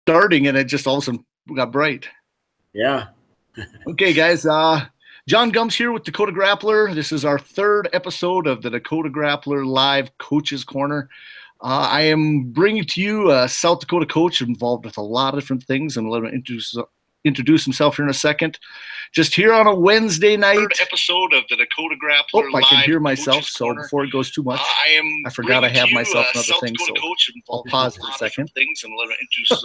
starting, and it just all of a sudden got bright. Yeah. Okay, guys. John Gums here with Dakota Grappler. This is our third episode of the Dakota Grappler Live Coaches Corner. I am bringing to you a South Dakota coach involved with a lot of different things, and let him introduce himself here in a second. Just here on a Wednesday night. Third episode of the Dakota Grappler Live. I can hear myself, so before it goes too much, I forgot I have myself another thing, so I'll pause for a second.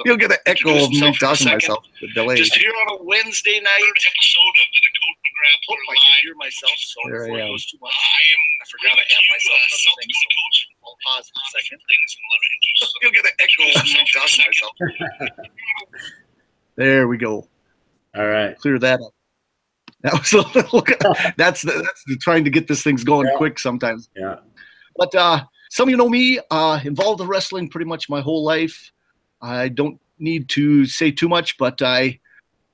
You'll get an echo of me talking to myself. The delay. Just here on a Wednesday night. Episode of the Dakota Grappler Live. I can hear myself, so before it goes too much, I forgot I have myself another thing, so I'll pause for a second. You'll get an echo of me talking to myself. There we go. All right. Clear that up. That was a little, that's the trying to get this thing's going quick sometimes. Yeah. But some of you know me, involved in wrestling pretty much my whole life. I don't need to say too much, but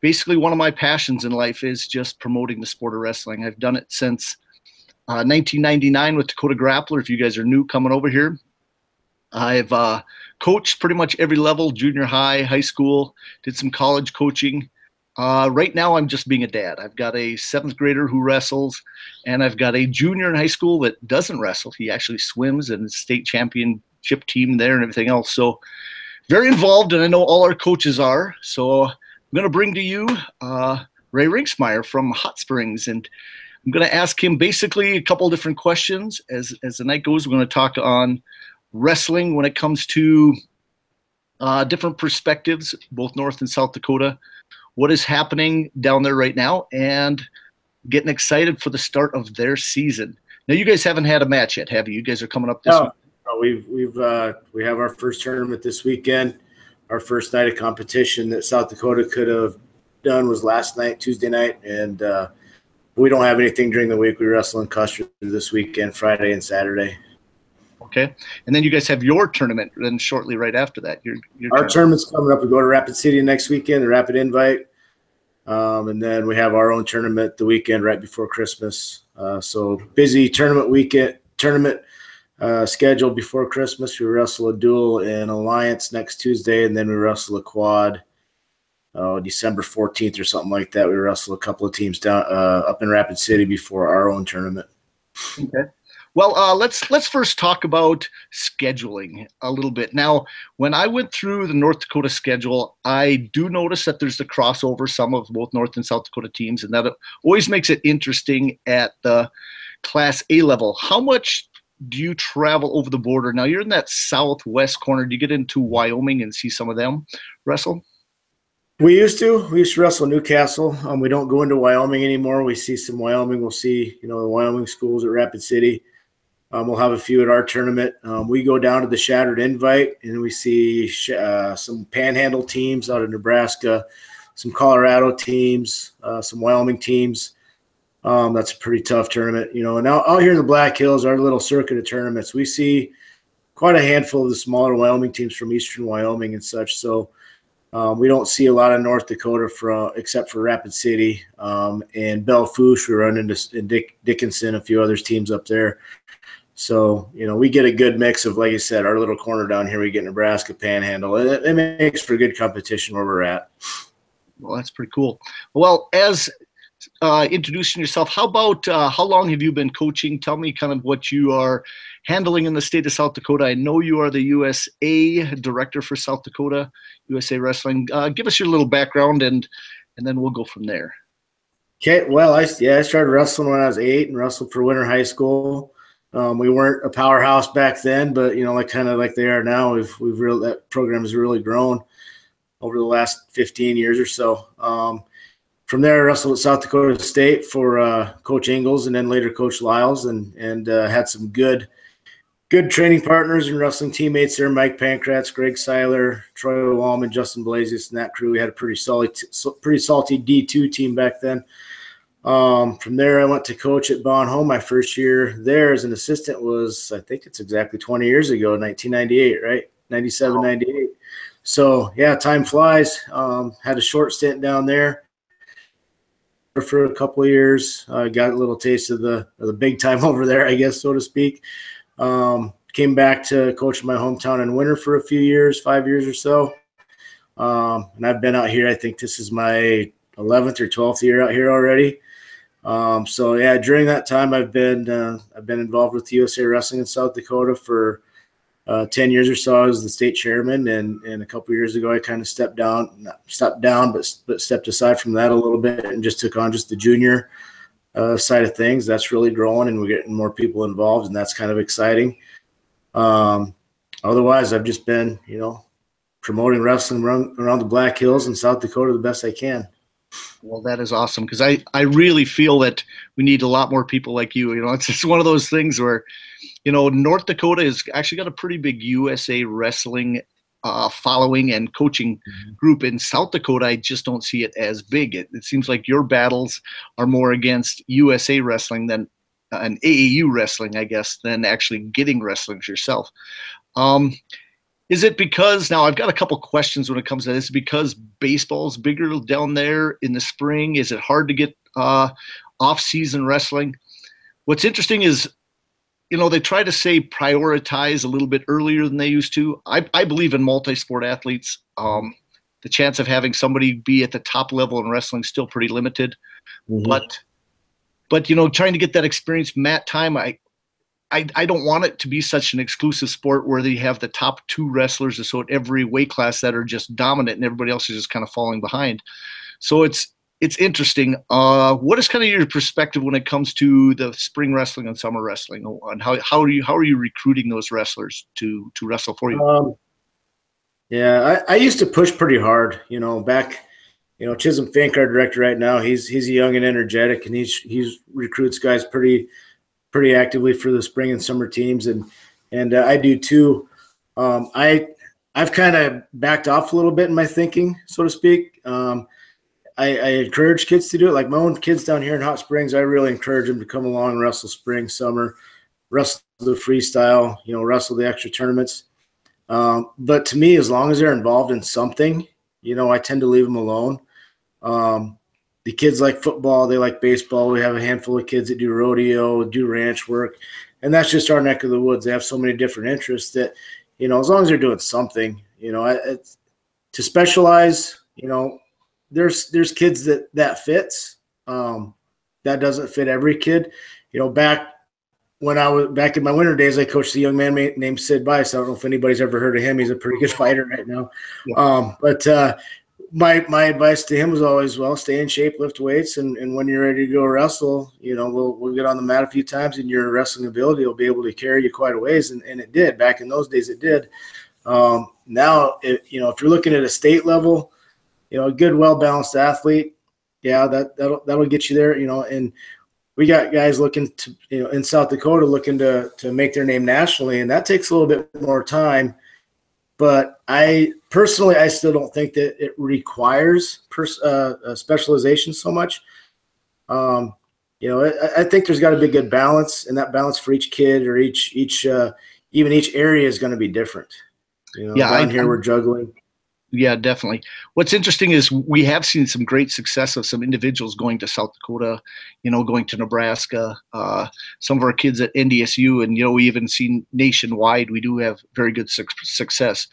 basically one of my passions in life is just promoting the sport of wrestling. I've done it since 1999 with Dakota Grappler. If you guys are new coming over here, I've coached pretty much every level, junior high, high school, did some college coaching. Right now, I'm just being a dad. I've got a 7th grader who wrestles, and I've got a junior in high school that doesn't wrestle. He actually swims and state championship team there and everything else. So very involved, and I know all our coaches are. So I'm going to bring to you Ray Rinksmeyer from Hot Springs, and I'm going to ask him basically a couple of different questions. As the night goes, we're going to talk on wrestling when it comes to different perspectives, both North and South Dakota, what is happening down there right now, and getting excited for the start of their season. Now, you guys haven't had a match yet, have you? You guys are coming up this week. No, we have our first tournament this weekend. Our first night of competition that South Dakota could have done was last night, Tuesday night, and we don't have anything during the week. We wrestle in Custer this weekend, Friday and Saturday. Okay, and then you guys have your tournament then shortly right after that. Our tournament's coming up. We go to Rapid City next weekend, the Rapid Invite, and then we have our own tournament the weekend right before Christmas. So busy tournament schedule before Christmas. We wrestle a duel in Alliance next Tuesday, and then we wrestle a quad December 14th or something like that. We wrestle a couple of teams down up in Rapid City before our own tournament. Okay. Well, let's first talk about scheduling a little bit. Now, when I went through the North Dakota schedule, I do notice that there's the crossover, some of both North and South Dakota teams, and that always makes it interesting at the Class A level. How much do you travel over the border? Now, you're in that southwest corner. Do you get into Wyoming and see some of them wrestle? We used to wrestle Newcastle. We don't go into Wyoming anymore. We see some Wyoming. We'll see, the Wyoming schools at Rapid City. We'll have a few at our tournament. We go down to the Shattered Invite, and we see some Panhandle teams out of Nebraska, some Colorado teams, some Wyoming teams. That's a pretty tough tournament, And out here in the Black Hills, our little circuit of tournaments, we see quite a handful of the smaller Wyoming teams from eastern Wyoming and such. So we don't see a lot of North Dakota except for Rapid City and Belle Fourche. We run into Dickinson, a few other teams up there. So, we get a good mix of, like I said, our little corner down here. We get Nebraska, Panhandle. It makes for good competition where we're at. Well, that's pretty cool. Well, as introducing yourself, how about how long have you been coaching? Tell me kind of what you are handling in the state of South Dakota. I know you are the USA director for South Dakota, USA Wrestling. Give us your little background, and then we'll go from there. Okay. Well, I started wrestling when I was 8 and wrestled for Winter High School. We weren't a powerhouse back then, but like they are now. That program has really grown over the last 15 years or so. From there, I wrestled at South Dakota State for Coach Ingalls, and then later Coach Lyles, and had some good training partners and wrestling teammates there. Mike Pankratz, Greg Seiler, Troy Wallman, Justin Blasius, and that crew. We had a pretty salty D2 team back then. From there, I went to coach at Bon Home. My first year there as an assistant was, I think it's exactly 20 years ago, 1998, right? 97, 98. So, yeah, time flies. Had a short stint down there for a couple of years. Got a little taste of the big time over there, I guess, so to speak. Came back to coach in my hometown in Winter for a few years, 5 years or so. And I've been out here. I think this is my 11th or 12th year out here already. So yeah, during that time, I've been involved with USA Wrestling in South Dakota for 10 years or so. I was the state chairman, and a couple of years ago, I kind of stepped aside from that a little bit and just took on just the junior side of things. That's really growing, and we're getting more people involved, and that's kind of exciting. Otherwise, I've just been, promoting wrestling around the Black Hills in South Dakota the best I can. Well, that is awesome, because I really feel that we need a lot more people like you. It's just one of those things where, North Dakota has actually got a pretty big USA wrestling following and coaching group. In South Dakota, I just don't see it as big. It seems like your battles are more against USA wrestling than an AAU wrestling, I guess, than actually getting wrestlers yourself. Is it because, now I've got a couple questions when it comes to this, because baseball's bigger down there in the spring? Is it hard to get off-season wrestling? What's interesting is, they try to say prioritize a little bit earlier than they used to. I believe in multi-sport athletes. The chance of having somebody be at the top level in wrestling is still pretty limited. But trying to get that experience mat time, I don't want it to be such an exclusive sport where they have the top two wrestlers so at every weight class that are just dominant and everybody else is just kind of falling behind. So it's interesting. What is kind of your perspective when it comes to the spring wrestling and summer wrestling, and how are you recruiting those wrestlers to wrestle for you? I used to push pretty hard, back, Chisholm Fink, our director right now, he's young and energetic, and he's recruits guys pretty actively for the spring and summer teams, and I do too. I've kind of backed off a little bit in my thinking, so to speak. I encourage kids to do it. Like my own kids down here in Hot Springs, I really encourage them to come along and wrestle spring, summer, wrestle the freestyle, wrestle the extra tournaments. But to me, as long as they're involved in something, I tend to leave them alone. The kids like football, they like baseball. We have a handful of kids that do rodeo, do ranch work, and that's just our neck of the woods. They have so many different interests that, as long as they're doing something, to specialize, there's kids that fits. That doesn't fit every kid. Back in my winter days, I coached a young man named Sid Bice. I don't know if anybody's ever heard of him. He's a pretty good fighter right now. Yeah. But my advice to him was always, stay in shape, lift weights, and when you're ready to go wrestle, we'll get on the mat a few times, and your wrestling ability will be able to carry you quite a ways. And it did. Back in those days, it did. Now, if you're looking at a state level, a good, well-balanced athlete, that'll get you there, and we got guys looking to, in South Dakota looking to make their name nationally, and that takes a little bit more time. But I still don't think that it requires specialization so much. I think there's got to be a good balance, and that balance for each kid or each area is going to be different. Down here we're juggling. Yeah, definitely. What's interesting is we have seen some great success of some individuals going to South Dakota, going to Nebraska, some of our kids at NDSU, and, we even seen nationwide, we do have very good success.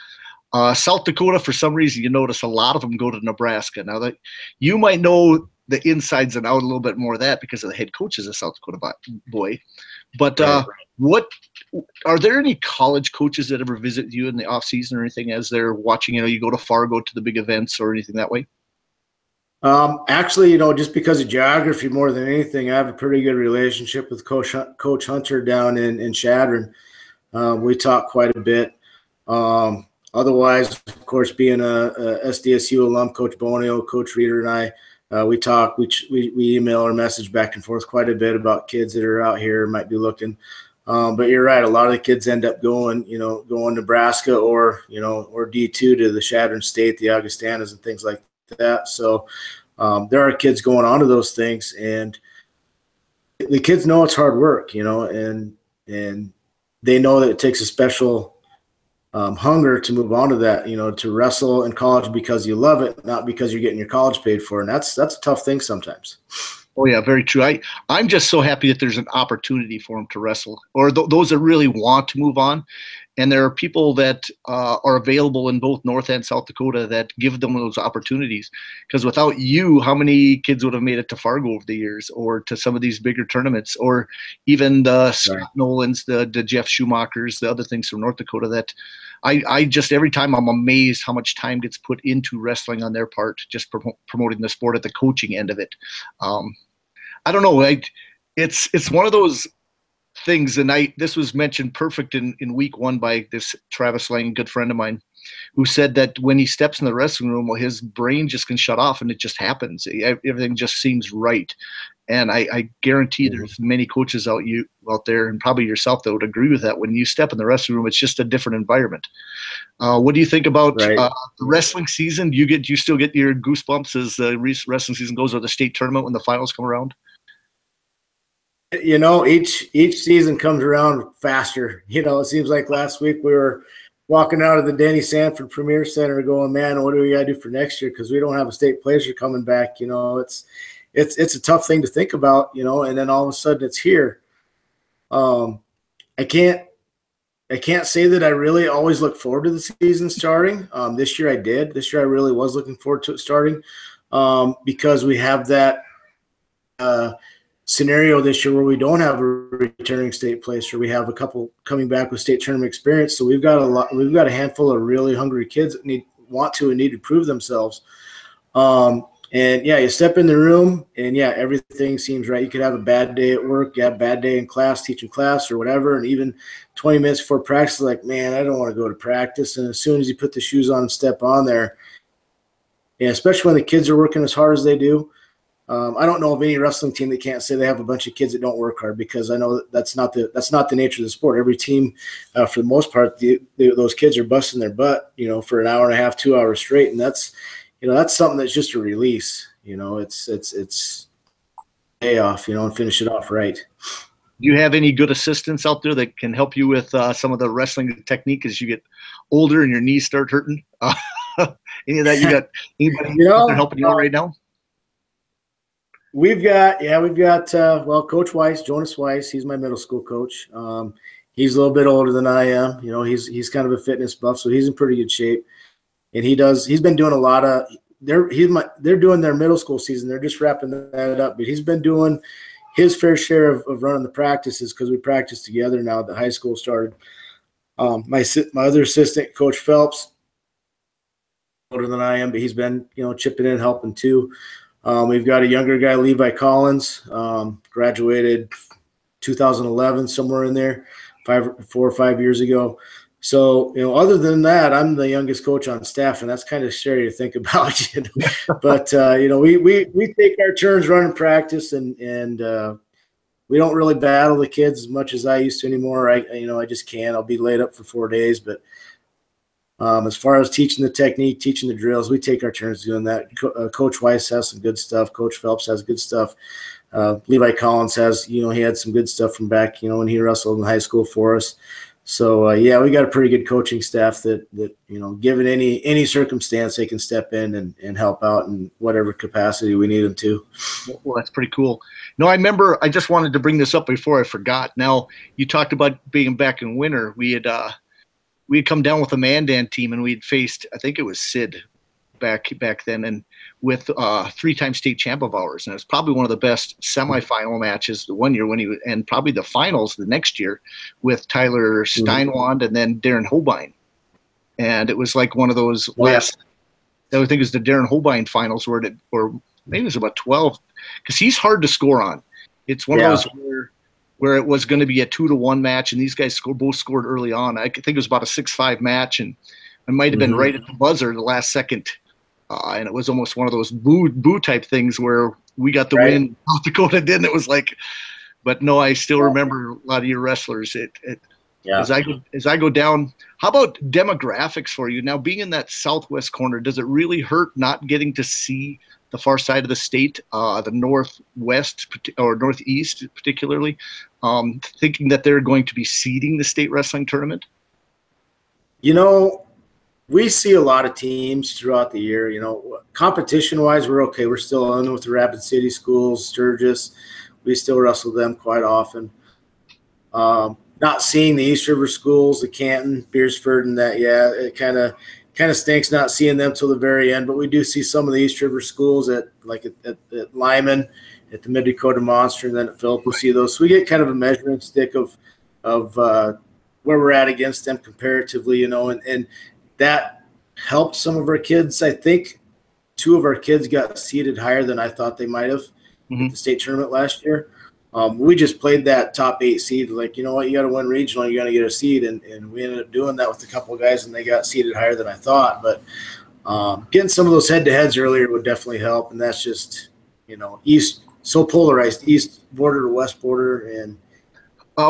South Dakota, for some reason, you notice a lot of them go to Nebraska. Now that you might know the insides and out a little bit more of that because of the head coach is a South Dakota boy. But what are there any college coaches that ever visit you in the off season or anything as they're watching, you go to Fargo to the big events or anything that way? Actually, just because of geography more than anything, I have a pretty good relationship with Coach Hunter down in Chadron. We talk quite a bit. Otherwise, of course, being a SDSU alum, Coach Bonio, Coach Reeder, and I, we talk, we email or message back and forth quite a bit about kids that are out here, might be looking. But you're right. A lot of the kids end up going Nebraska or D2 to the Chadron State, the Augustanas and things like that. So there are kids going on to those things, and the kids know it's hard work, and they know that it takes a special hunger to move on to that, to wrestle in college because you love it, not because you're getting your college paid for. And that's a tough thing sometimes. Oh, yeah, very true. I'm just so happy that there's an opportunity for them to wrestle, or those that really want to move on. And there are people that are available in both North and South Dakota that give them those opportunities. Because without you, how many kids would have made it to Fargo over the years, or to some of these bigger tournaments, or even the Scott Nolans, the Jeff Schumachers, the other things from North Dakota that I just, every time I'm amazed how much time gets put into wrestling on their part, just promoting the sport at the coaching end of it. I don't know. It's one of those things, and this was mentioned perfect in week one by this Travis Lang, good friend of mine, who said that when he steps in the wrestling room, well, his brain just can shut off and it just happens. Everything just seems right. And I guarantee there's many coaches out there, and probably yourself, that would agree with that. When you step in the wrestling room, it's just a different environment. What do you think about the wrestling season? Do you still get your goosebumps as the wrestling season goes, or the state tournament when the finals come around? Each season comes around faster. It seems like last week we were walking out of the Denny Sanford Premier Center going, man, what do we got to do for next year? Because we don't have a state placer coming back. It's a tough thing to think about, and then all of a sudden it's here. I can't say that I really always look forward to the season starting. This year I did. This year I really was looking forward to it starting because we have that scenario this year where we don't have a returning state placer. We have a couple coming back with state tournament experience. So we've got a handful of really hungry kids that need to prove themselves. And you step in the room and everything seems right. You could have a bad day at work, you have a bad day in class, teaching class or whatever. And even 20 minutes before practice, like, man, I don't want to go to practice. And as soon as you put the shoes on and step on there, especially when the kids are working as hard as they do, I don't know of any wrestling team that can't say they have a bunch of kids that don't work hard, because I know that's not the nature of the sport. Every team, for the most part, those kids are busting their butt, for an hour and a half, 2 hours straight, and that's something that's just a release. It's day off, and finish it off right. Do you have any good assistants out there that can help you with some of the wrestling technique as you get older and your knees start hurting? Any of that? You got anybody out there helping you out right now? We've got Coach Weiss, Jonas Weiss. He's my middle school coach. He's a little bit older than I am. He's kind of a fitness buff, so he's in pretty good shape. And he's been doing a lot of they're doing their middle school season. They're just wrapping that up, but he's been doing his fair share of running the practices, because we practice together now that high school started. My other assistant, Coach Phelps, older than I am, but he's been chipping in, helping too. We've got a younger guy, Levi Collins, graduated 2011, somewhere in there, 4 or 5 years ago. So, other than that, I'm the youngest coach on staff, and that's kind of scary to think about. But we take our turns running practice, and we don't really battle the kids as much as I used to anymore. I just can't. I'll be laid up for 4 days, but as far as teaching the technique, teaching the drills, we take our turns doing that. Coach Weiss has some good stuff. Coach Phelps has good stuff. Levi Collins has, he had some good stuff from back, when he wrestled in high school for us. So, we got a pretty good coaching staff that given any circumstance, they can step in and help out in whatever capacity we need them to. Well, that's pretty cool. No, I remember, I just wanted to bring this up before I forgot. Now, you talked about being back in winter. We had come down with a Mandan team, and we had faced, I think it was Sid back then, and with 3-time state champ of ours. And it was probably one of the best semifinal matches the one year and probably the finals the next year, with Tyler Steinwand and then Darren Holbein. And it was like one of those last, I think it was the Darren Holbein finals or maybe it was about 12, because he's hard to score on. It's one of those where it was going to be a 2-1 match, and these guys both scored early on. I think it was about a 6-5 match, and it might have been right at the buzzer, the last second. And it was almost one of those boo type things where we got the win, South Dakota didn't. It was like, but no, I still remember a lot of your wrestlers. As I go down, how about demographics for you now? Being in that southwest corner, does it really hurt not getting to see the far side of the state, the northwest or northeast, particularly, thinking that they're going to be seeding the state wrestling tournament? We see a lot of teams throughout the year. Competition-wise, we're okay. We're still on with the Rapid City schools, Sturgis. We still wrestle them quite often. not seeing the East River schools, the Canton, Beersford, and that, yeah, it kind of stinks not seeing them till the very end. But we do see some of the East River schools at Lyman, at the Mid Dakota Monster, and then at Phillip. We'll see those. So we get kind of a measuring stick of where we're at against them comparatively, and that helped some of our kids. I think 2 of our kids got seeded higher than I thought they might have at the state tournament last year. We just played that top 8 seed. Like, you know what, you got to win regional, you got to get a seed, and we ended up doing that with a couple of guys, and they got seeded higher than I thought. But getting some of those head-to-heads earlier would definitely help, and that's just, East so polarized, East border to West border, and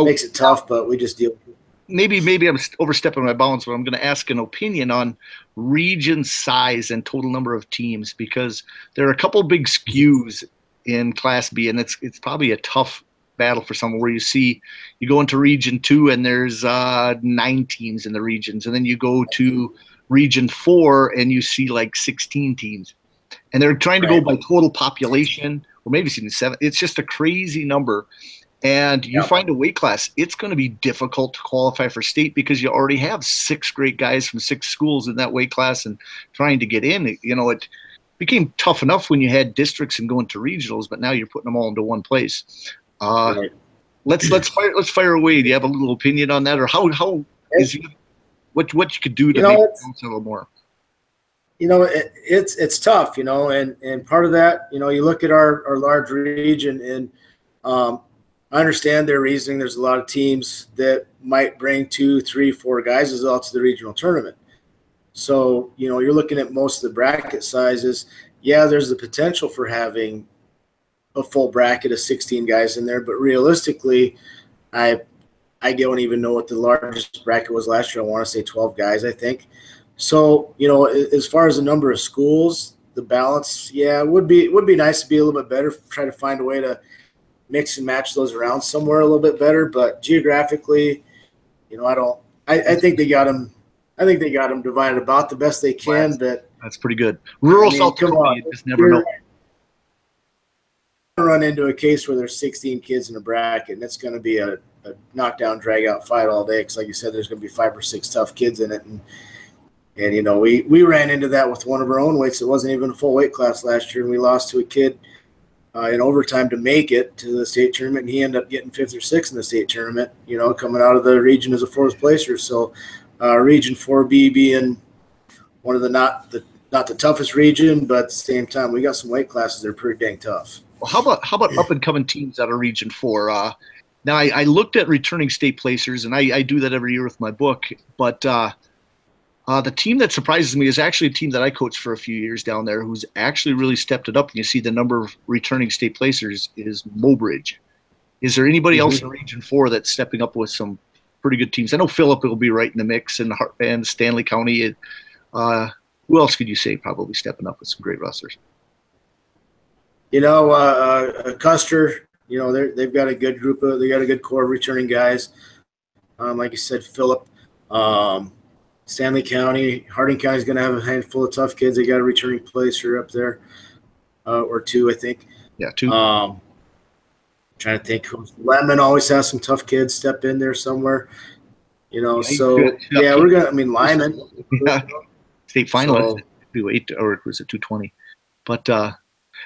makes it tough, but we just deal with it. Maybe I'm overstepping my bounds, but I'm going to ask an opinion on region size and total number of teams, because there are a couple big skews in Class B, and it's probably a tough battle for someone where you go into Region 2 and there's 9 teams in the regions, and then you go to Region 4 and you see like 16 teams, and they're trying to go by total population, or maybe even 7. It's just a crazy number. And you find a weight class, it's going to be difficult to qualify for state because you already have 6 great guys from 6 schools in that weight class, and trying to get in, it became tough enough when you had districts and going to regionals, but now you're putting them all into one place. Right. Let's fire away. Do you have a little opinion on that, or how is what you could do to make it a little more? It's tough, and part of that, you look at our large region, and I understand their reasoning. There's a lot of teams that might bring 2, 3, 4 guys as well to the regional tournament. So, you're looking at most of the bracket sizes. Yeah, there's the potential for having a full bracket of 16 guys in there, but realistically, I don't even know what the largest bracket was last year. I want to say 12 guys, I think. So, as far as the number of schools, the balance, it would be nice to be a little bit better, try to find a way to mix and match those around somewhere a little bit better. But geographically, I think they got them. I think they got them divided about the best they can. But that's pretty good. Rural South Dakota, you just never know. Run into a case where there's 16 kids in a bracket, and it's going to be a knockdown, drag out fight all day. Because, like you said, there's going to be 5 or 6 tough kids in it, and we ran into that with one of our own weights. It wasn't even a full weight class last year, and we lost to a kid in overtime to make it to the state tournament, and he ended up getting 5th or 6th in the state tournament, coming out of the region as a 4th placer. So Region 4B being one of the not the toughest region, but at the same time, we got some weight classes that are pretty dang tough. Well, how about up-and-coming teams out of Region 4? Now, I looked at returning state placers, and I do that every year with my book, but the team that surprises me is actually a team that I coached for a few years down there who's actually really stepped it up. And you see the number of returning state placers is Mobridge. Is there anybody else in Region 4 that's stepping up with some pretty good teams? I know Phillip will be right in the mix, and Stanley County. Who else could you say probably stepping up with some great wrestlers? Custer, they've got a good group they got a good core of returning guys. Like you said, Phillip. Stanley County, Harding County is going to have a handful of tough kids. They got a returning placer up there, or 2, I think. Yeah, 2. Trying to think. Lemon always has some tough kids step in there somewhere. We're going to, Lyman. Yeah. State finalist, 208, or was it 220? But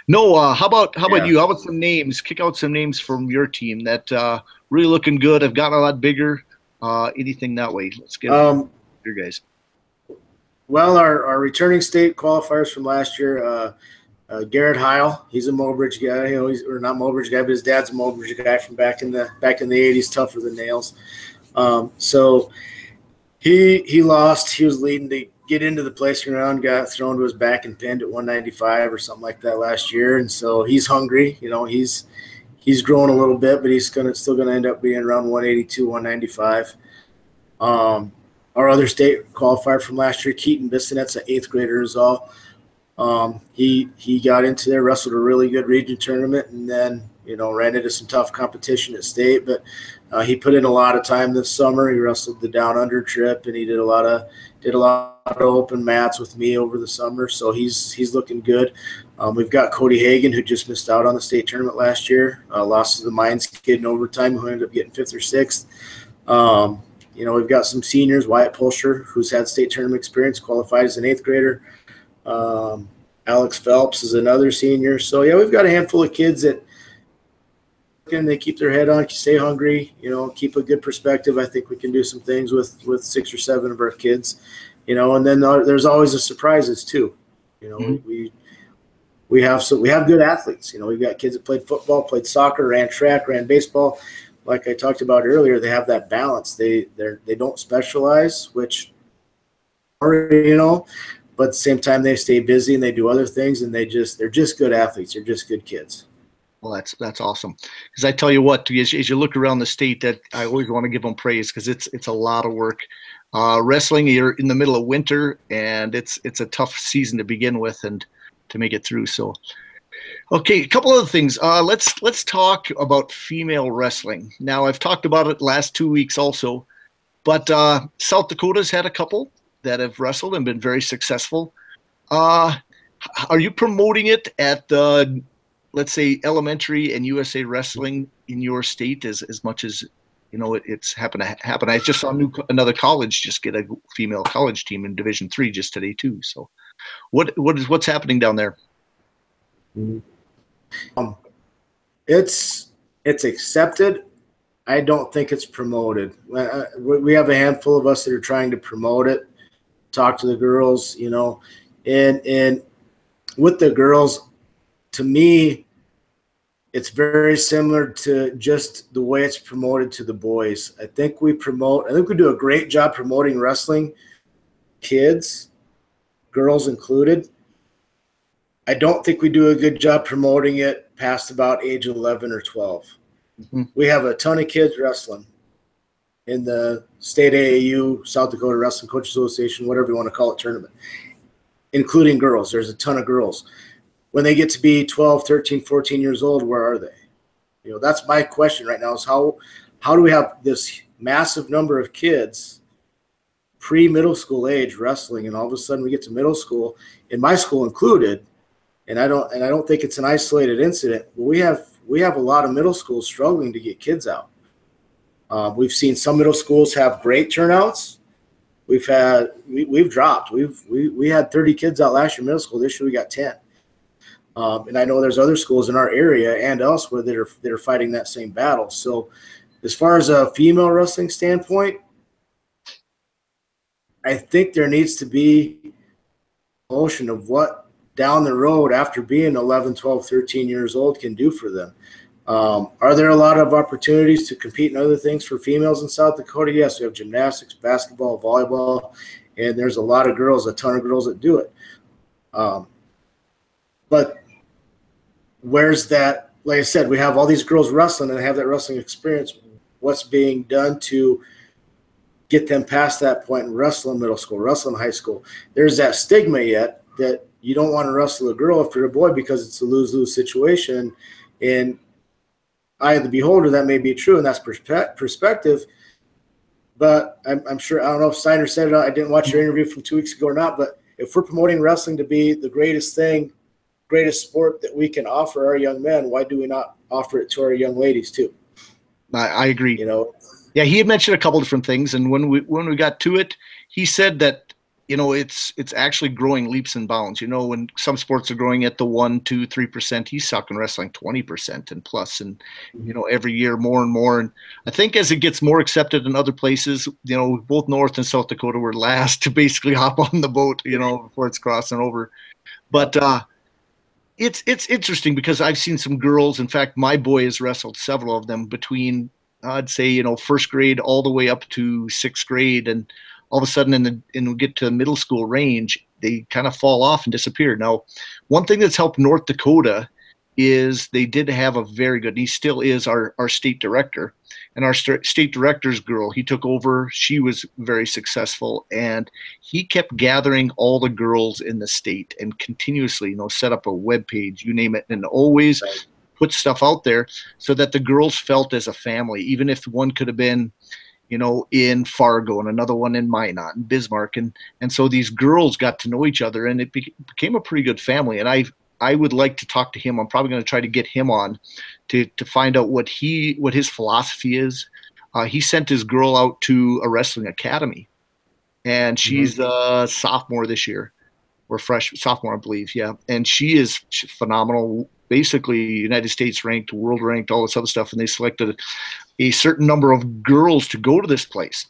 no, how about you? How about some names? Kick out some names from your team that really looking good, have gotten a lot bigger. Anything that way? Let's get your guys. Well, our returning state qualifiers from last year, Garrett Heil, he's a Mobridge guy. Or not Mobridge guy, but his dad's a Mobridge guy from back in the 80s, tougher than nails. So he lost. He was leading to get into the placing round, got thrown to his back and pinned at 195 or something like that last year, and so he's hungry. He's growing a little bit, but he's still gonna end up being around 182, 195. Our other state qualifier from last year, Keeton Bissonnette's an 8th grader is all. He got into there, wrestled a really good region tournament, and then ran into some tough competition at state. But he put in a lot of time this summer. He wrestled the down under trip, and he did a lot of open mats with me over the summer. So he's looking good. We've got Cody Hagan, who just missed out on the state tournament last year, lost to the Mines kid in overtime, who ended up getting 5th or 6th. We've got some seniors. Wyatt Polsher, who's had state tournament experience, qualified as an 8th grader. Alex Phelps is another senior. So yeah, we've got a handful of kids that they keep their head on, stay hungry, keep a good perspective. I think we can do some things with 6 or 7 of our kids, and then there's always the surprises too. We have good athletes. We've got kids that played football, played soccer, ran track, ran baseball. Like I talked about earlier, they have that balance. They don't specialize, which, but at the same time they stay busy and they do other things, and they're just good athletes. They're just good kids. Well, that's awesome. Because I tell you what, as you look around the state, that I always want to give them praise, because it's a lot of work. Wrestling, you're in the middle of winter, and it's a tough season to begin with and to make it through. So, okay, a couple other things. Let's talk about female wrestling. Now, I've talked about it last 2 weeks also, but South Dakota's had a couple that have wrestled and been very successful. Are you promoting it at the, let's say, elementary and USA Wrestling in your state as much as it's happened to happen? I just saw another college just get a female college team in Division III just today too. So, what's happening down there? It's accepted. I don't think it's promoted. We have a handful of us that are trying to promote it, talk to the girls, and with the girls, to me, it's very similar to just the way it's promoted to the boys. I think we do a great job promoting wrestling, kids, girls included. I don't think we do a good job promoting it past about age 11 or 12. Mm-hmm. We have a ton of kids wrestling in the state AAU, South Dakota Wrestling Coaches Association, whatever you want to call it, tournament, including girls. There's a ton of girls. When they get to be 12, 13, 14 years old, where are they? That's my question right now, is how do we have this massive number of kids pre-middle school age wrestling, and all of a sudden we get to middle school, in my school included, and I don't think it's an isolated incident, but we have a lot of middle schools struggling to get kids out. We've seen some middle schools have great turnouts. We've dropped. We had 30 kids out last year middle school. This year we got 10. And I know there's other schools in our area and elsewhere that are fighting that same battle. So as far as a female wrestling standpoint, I think there needs to be a motion of what down the road after being 11, 12, 13 years old can do for them. Are there a lot of opportunities to compete in other things for females in South Dakota? Yes, we have gymnastics, basketball, volleyball, and there's a ton of girls that do it. But where's that? Like I said, we have all these girls wrestling and have that wrestling experience. What's being done to get them past that point and wrestle in middle school, wrestle in high school? There's that stigma yet that you don't want to wrestle a girl if you're a boy because it's a lose-lose situation. And eye of the beholder, that may be true, and that's perspective. But I'm sure, I don't know if Steiner said it, I didn't watch your interview from 2 weeks ago or not, but if we're promoting wrestling to be the greatest sport that we can offer our young men, why do we not offer it to our young ladies too? I agree. Yeah, he had mentioned a couple different things, and when we got to it, he said that it's actually growing leaps and bounds. When some sports are growing at the 1%, 2%, 3%, he's talking wrestling 20% and plus, and every year more and more. And I think as it gets more accepted in other places, both North and South Dakota were last to basically hop on the boat, before it's crossing over. But it's interesting because I've seen some girls. In fact, my boy has wrestled several of them between, I'd say, first grade all the way up to sixth grade, and all of a sudden we get to middle school range, they kind of fall off and disappear. Now, one thing that's helped North Dakota is they did have a very good, he still is our state director, and our state director's girl, he took over, she was very successful, and he kept gathering all the girls in the state and continuously, set up a web page, you name it, and always put stuff out there so that the girls felt as a family, even if one could have been in Fargo and another one in Minot and Bismarck. And so these girls got to know each other, and it became a pretty good family. And I would like to talk to him. I'm probably going to try to get him on to find out what his philosophy is he sent his girl out to a wrestling academy, and she's a sophomore this year, or sophomore, I believe. Yeah. And she's phenomenal, basically United States ranked, world ranked, all this other stuff. And they selected a certain number of girls to go to this place.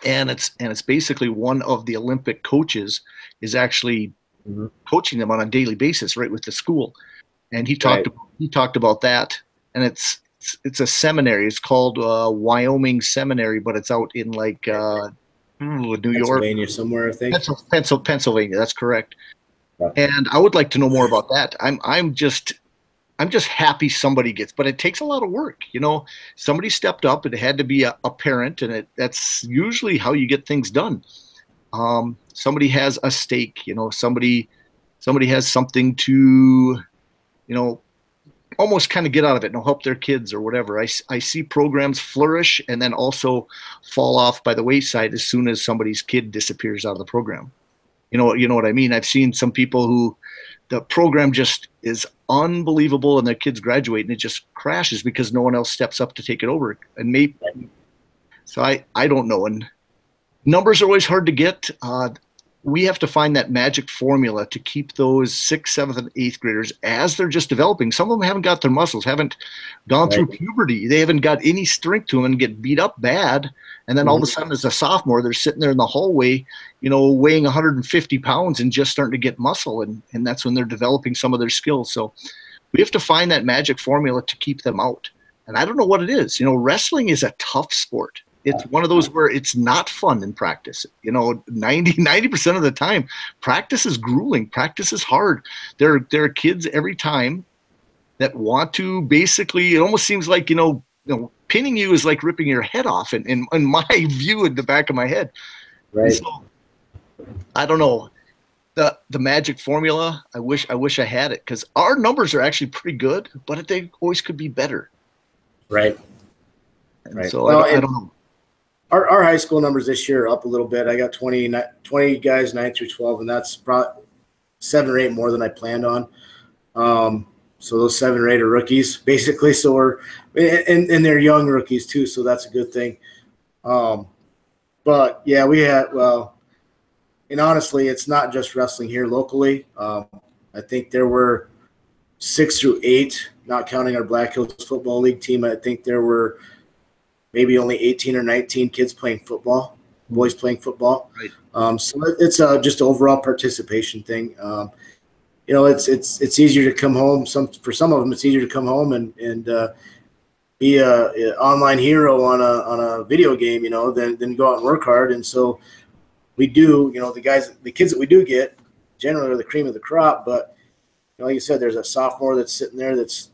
And it's basically one of the Olympic coaches is actually coaching them on a daily basis, right, with the school. And he talked about that. And it's a seminary. It's called Wyoming Seminary, but it's out in like New York, Pennsylvania somewhere, I think. Pennsylvania. That's correct. Yeah. And I would like to know more about that. I'm just happy somebody gets, but it takes a lot of work. You know, somebody stepped up. It had to be a parent, and that's usually how you get things done. Somebody has a stake. You know, somebody has something to, you know, almost kind of get out of it and help their kids or whatever. I see programs flourish and then also fall off by the wayside as soon as somebody's kid disappears out of the program. You know what I mean? I've seen some people who the program just is unbelievable and their kids graduate and it just crashes because no one else steps up to take it over. And maybe, so I don't know. And numbers are always hard to get. We have to find that magic formula to keep those 6th, 7th, and 8th graders as they're just developing. Some of them haven't got their muscles, haven't gone through puberty. They haven't got any strength to them and get beat up bad. And then all of a sudden, as a sophomore, they're sitting there in the hallway, you know, weighing 150 pounds and just starting to get muscle. And that's when they're developing some of their skills. So we have to find that magic formula to keep them out. And I don't know what it is. You know, wrestling is a tough sport. It's one of those where it's not fun in practice. You know, 90% of the time, practice is grueling. Practice is hard. There are kids every time that want to basically, it almost seems like, you know, pinning you is like ripping your head off in my view in the back of my head. Right. So, I don't know. The magic formula, I wish I had it because our numbers are actually pretty good, but they always could be better. Right. And so well, I don't know. Our high school numbers this year are up a little bit. I got 20 guys 9 through 12, and that's probably 7 or 8 more than I planned on. So those 7 or 8 are rookies, basically. So and they're young rookies too, so that's a good thing. But yeah, and honestly, it's not just wrestling here locally. I think there were 6 through 8, not counting our Black Hills Football League team. I think there were maybe only 18 or 19 kids playing football, boys playing football. Right. So it's just an overall participation thing. You know, it's easier to come home. For some of them, it's easier to come home and be a online hero on a video game, you know, than go out and work hard. And so we do, you know, the kids that we do get generally are the cream of the crop. But you know, like you said, there's a sophomore that's sitting there that's,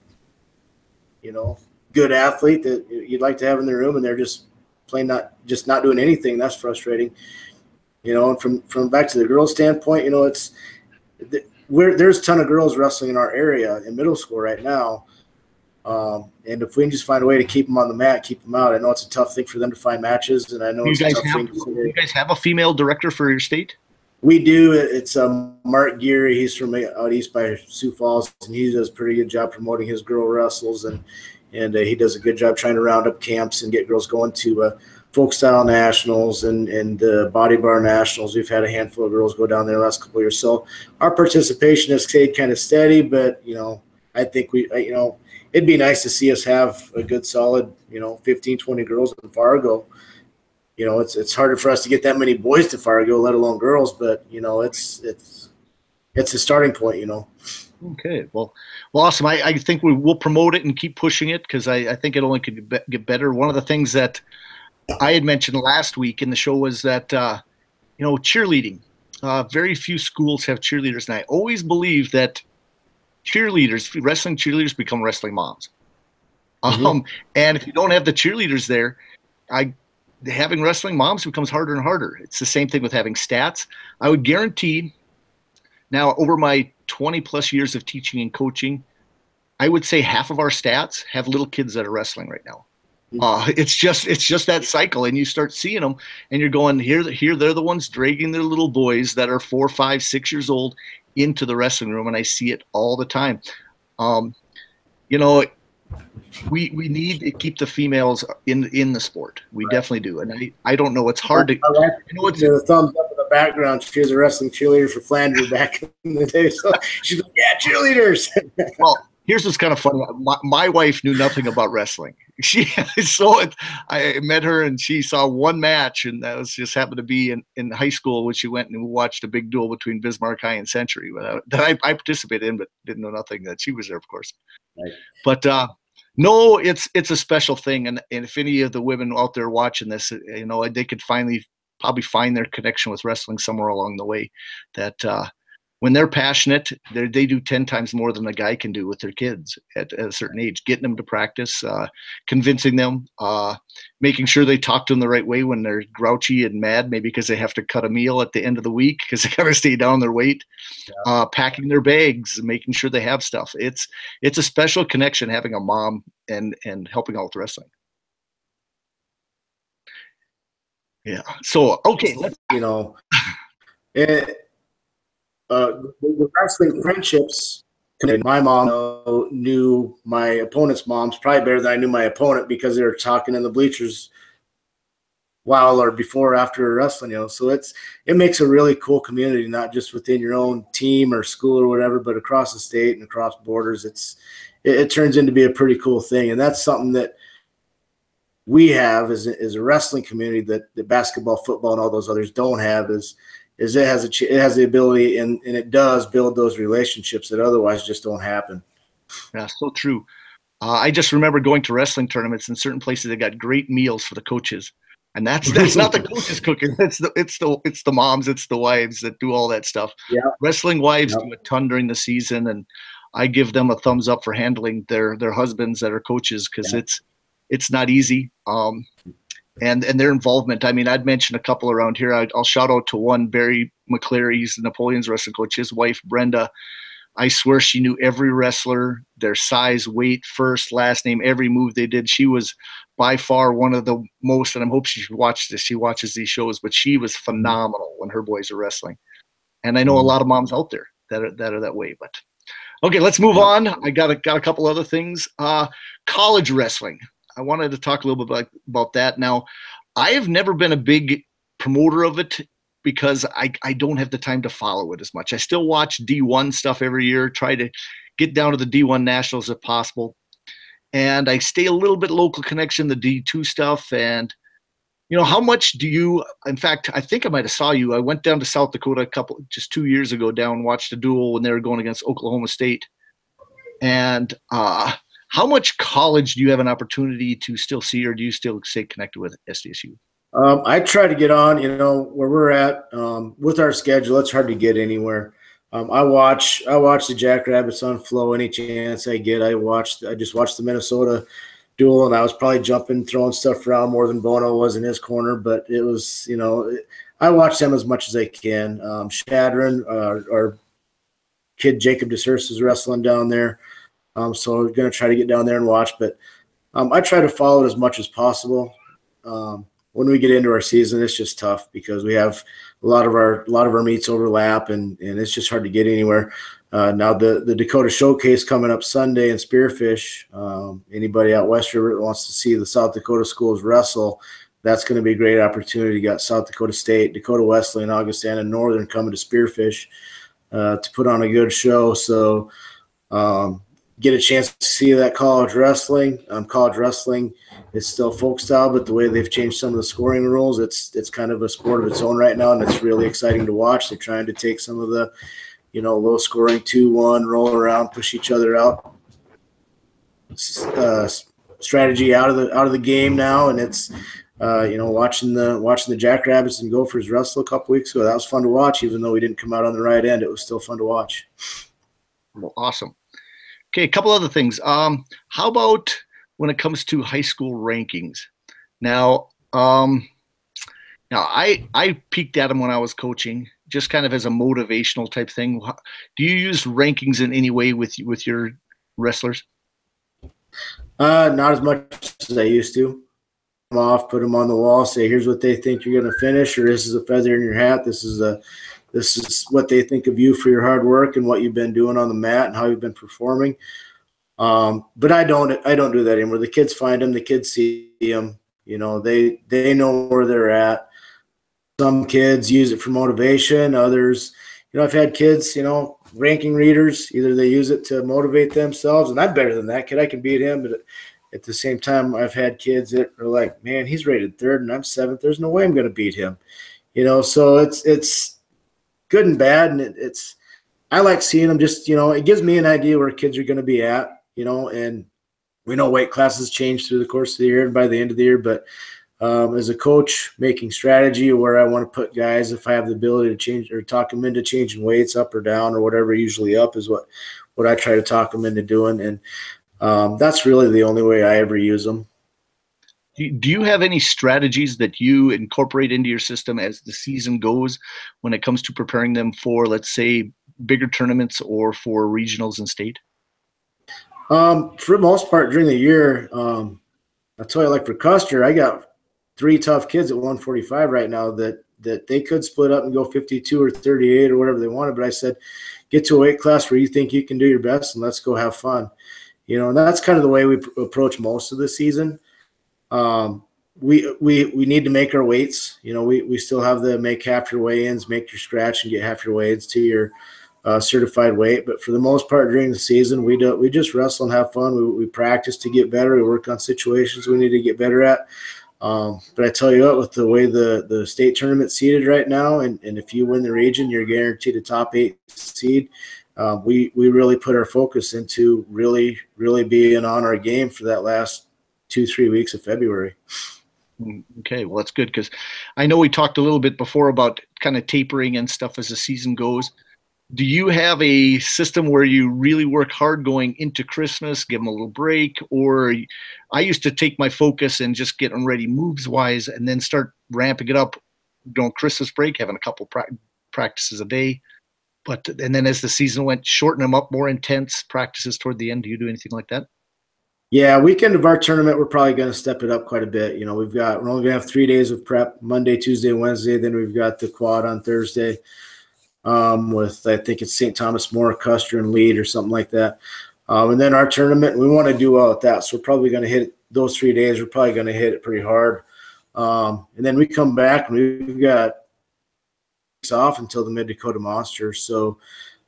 you know, good athlete that you'd like to have in the room, and they're just not doing anything. That's frustrating, you know. And from back to the girls' standpoint, you know, there's a ton of girls wrestling in our area in middle school right now, and if we can just find a way to keep them on the mat, keep them out. I know it's a tough thing for them to find matches, and I know it's a tough thing. You guys have a female director for your state? We do. It's Mark Geary. He's from out east by Sioux Falls, and he does a pretty good job promoting his girl wrestles, and he does a good job trying to round up camps and get girls going to folk style nationals and body bar nationals. We've had a handful of girls go down there the last couple of years. So our participation has stayed kind of steady, but, you know, I think you know, it'd be nice to see us have a good solid, you know, 15, 20 girls in Fargo. You know, it's harder for us to get that many boys to Fargo, let alone girls, but, you know, it's a starting point, you know. Okay, well, awesome. I think we will promote it and keep pushing it because I think it only could get better. One of the things that I had mentioned last week in the show was that, you know, cheerleading. Very few schools have cheerleaders, and I always believe that wrestling cheerleaders become wrestling moms. And if you don't have the cheerleaders there, having wrestling moms becomes harder and harder. It's the same thing with having stats. I would guarantee now over my 20 plus years of teaching and coaching, I would say half of our stats have little kids that are wrestling right now. It's just that cycle, and you start seeing them, and you're going here. They're the ones dragging their little boys that are 4, 5, 6 years old into the wrestling room, and I see it all the time. You know, we need to keep the females in the sport. We definitely do. And I don't know. It's hard to. I like the thumbs up in the background. She was a wrestling cheerleader for Flanders back in the day. So she's like, yeah, cheerleaders. Well, here's what's kind of funny. My wife knew nothing about wrestling. I met her and she saw one match, and that was just happened to be in high school when she went and watched a big duel between Bismarck High and Century that I participated in, but didn't know nothing that she was there, of course. Right. But no, it's a special thing, and if any of the women out there watching this, they could probably find their connection with wrestling somewhere along the way. That when they're passionate, they do 10 times more than a guy can do with their kids at a certain age, getting them to practice, convincing them, making sure they talk to them the right way when they're grouchy and mad, maybe because they have to cut a meal at the end of the week because they got to stay down their weight, packing their bags, making sure they have stuff. It's a special connection having a mom and helping out with wrestling. Yeah. So, okay. The wrestling friendships. My mom knew my opponent's moms probably better than I knew my opponent because they were talking in the bleachers while or before or after wrestling. So it makes a really cool community, not just within your own team or school or whatever, but across the state and across borders. It turns into be a pretty cool thing, and that's something that we have as a wrestling community that the basketball, football, and all those others don't have. Is it has the ability and it does build those relationships that otherwise just don't happen. Yeah, so true. I just remember going to wrestling tournaments in certain places that got great meals for the coaches, and that's not the coaches cooking. It's the moms, it's the wives that do all that stuff. Yeah. Wrestling wives do a ton during the season, and I give them a thumbs up for handling their husbands that are coaches because it's not easy. And their involvement. I mean, I'd mention a couple around here. I'll shout out to one, Barry McCleary. He's Napoleon's wrestling coach. His wife, Brenda, I swear she knew every wrestler, their size, weight, first, last name, every move they did. She was by far one of the most, and I'm hoping she watched this. She watches these shows, but she was phenomenal when her boys are wrestling. And I know a lot of moms out there that are that way. But okay, let's move on. I got a couple other things. College wrestling. I wanted to talk a little bit about that. Now, I have never been a big promoter of it because I don't have the time to follow it as much. I still watch D1 stuff every year, try to get down to the D1 Nationals if possible. And I stay a little bit local connection, the D2 stuff. And, how much do you – in fact, I think I might have saw you. I went down to South Dakota just 2 years ago watched a duel when they were going against Oklahoma State. And how much college do you have an opportunity to still see, or do you still stay connected with SDSU? I try to get on, where we're at with our schedule. It's hard to get anywhere. I watch the Jackrabbits on Flow any chance I get. I just watched the Minnesota duel, and I was probably throwing stuff around more than Bono was in his corner. But it was, I watch them as much as I can. Shadron, our kid Jacob DeSursa is wrestling down there. So we're going to try to get down there and watch, but I try to follow it as much as possible. When we get into our season, it's just tough because we have a lot of our meets overlap, and it's just hard to get anywhere. Now the Dakota Showcase coming up Sunday in Spearfish. Anybody out West River that wants to see the South Dakota schools wrestle, that's going to be a great opportunity. You got South Dakota State, Dakota Wesleyan, Augustana Northern coming to Spearfish to put on a good show. So get a chance to see that college wrestling. College wrestling is still folk style, but the way they've changed some of the scoring rules, it's kind of a sport of its own right now, and it's really exciting to watch. They're trying to take some of the, low scoring 2-1, roll around, push each other out strategy out of the game now, and it's watching the Jackrabbits and Gophers wrestle a couple weeks ago. That was fun to watch, even though we didn't come out on the right end. It was still fun to watch. Well, awesome. Okay, a couple other things. How about when it comes to high school rankings? Now I peeked at them when I was coaching, just kind of as a motivational type thing. Do you use rankings in any way with your wrestlers? Not as much as I used to. Them off, put them on the wall, say, here's what they think you're going to finish, or this is a feather in your hat. This is what they think of you for your hard work and what you've been doing on the mat and how you've been performing. But I don't do that anymore. The kids find them, the kids see them, they know where they're at. Some kids use it for motivation. Others, I've had kids, ranking readers, either they use it to motivate themselves, and I'm better than that kid. I can beat him. But at the same time, I've had kids that are like, man, he's rated 3rd and I'm 7th. There's no way I'm going to beat him. So it's good and bad. And I like seeing them just, it gives me an idea where kids are going to be at, and we know weight classes change through the course of the year and by the end of the year. But as a coach, making strategy where I want to put guys, if I have the ability to change or talk them into changing weights up or down or whatever, usually up is what I try to talk them into doing. And that's really the only way I ever use them. Do you have any strategies that you incorporate into your system as the season goes when it comes to preparing them for, let's say, bigger tournaments or for regionals and state? For the most part during the year, I'll tell you, like for Custer, I got 3 tough kids at 145 right now that they could split up and go 52 or 38 or whatever they wanted. But I said, get to a weight class where you think you can do your best and let's go have fun. And that's kind of the way we approach most of the season. We need to make our weights. We still have the make half your weigh-ins, make your scratch and get half your weigh-ins to your certified weight. But for the most part during the season, we just wrestle and have fun. We practice to get better. We work on situations we need to get better at. But I tell you what, with the way the state tournament's seeded right now, and if you win the region, you're guaranteed a top 8 seed. We really put our focus into really, really being on our game for that last 2-3 weeks of February. Okay, well, that's good because I know we talked a little bit before about kind of tapering and stuff as the season goes. Do you have a system where you really work hard going into Christmas, give them a little break? Or I used to take my focus and just get them ready moves-wise and then start ramping it up during Christmas break, having a couple practices a day. And then as the season went, shorten them up, more intense practices toward the end. Do you do anything like that? Yeah, weekend of our tournament, we're probably going to step it up quite a bit. We're only going to have 3 days of prep, Monday, Tuesday, Wednesday. Then we've got the quad on Thursday. With I think it's St. Thomas More, Custer, and Lead or something like that. And then our tournament, we want to do well at that. So we're probably going to hit those 3 days. We're probably going to hit it pretty hard. And then we come back and we've got weeks off until the Mid-Dakota Monster. So,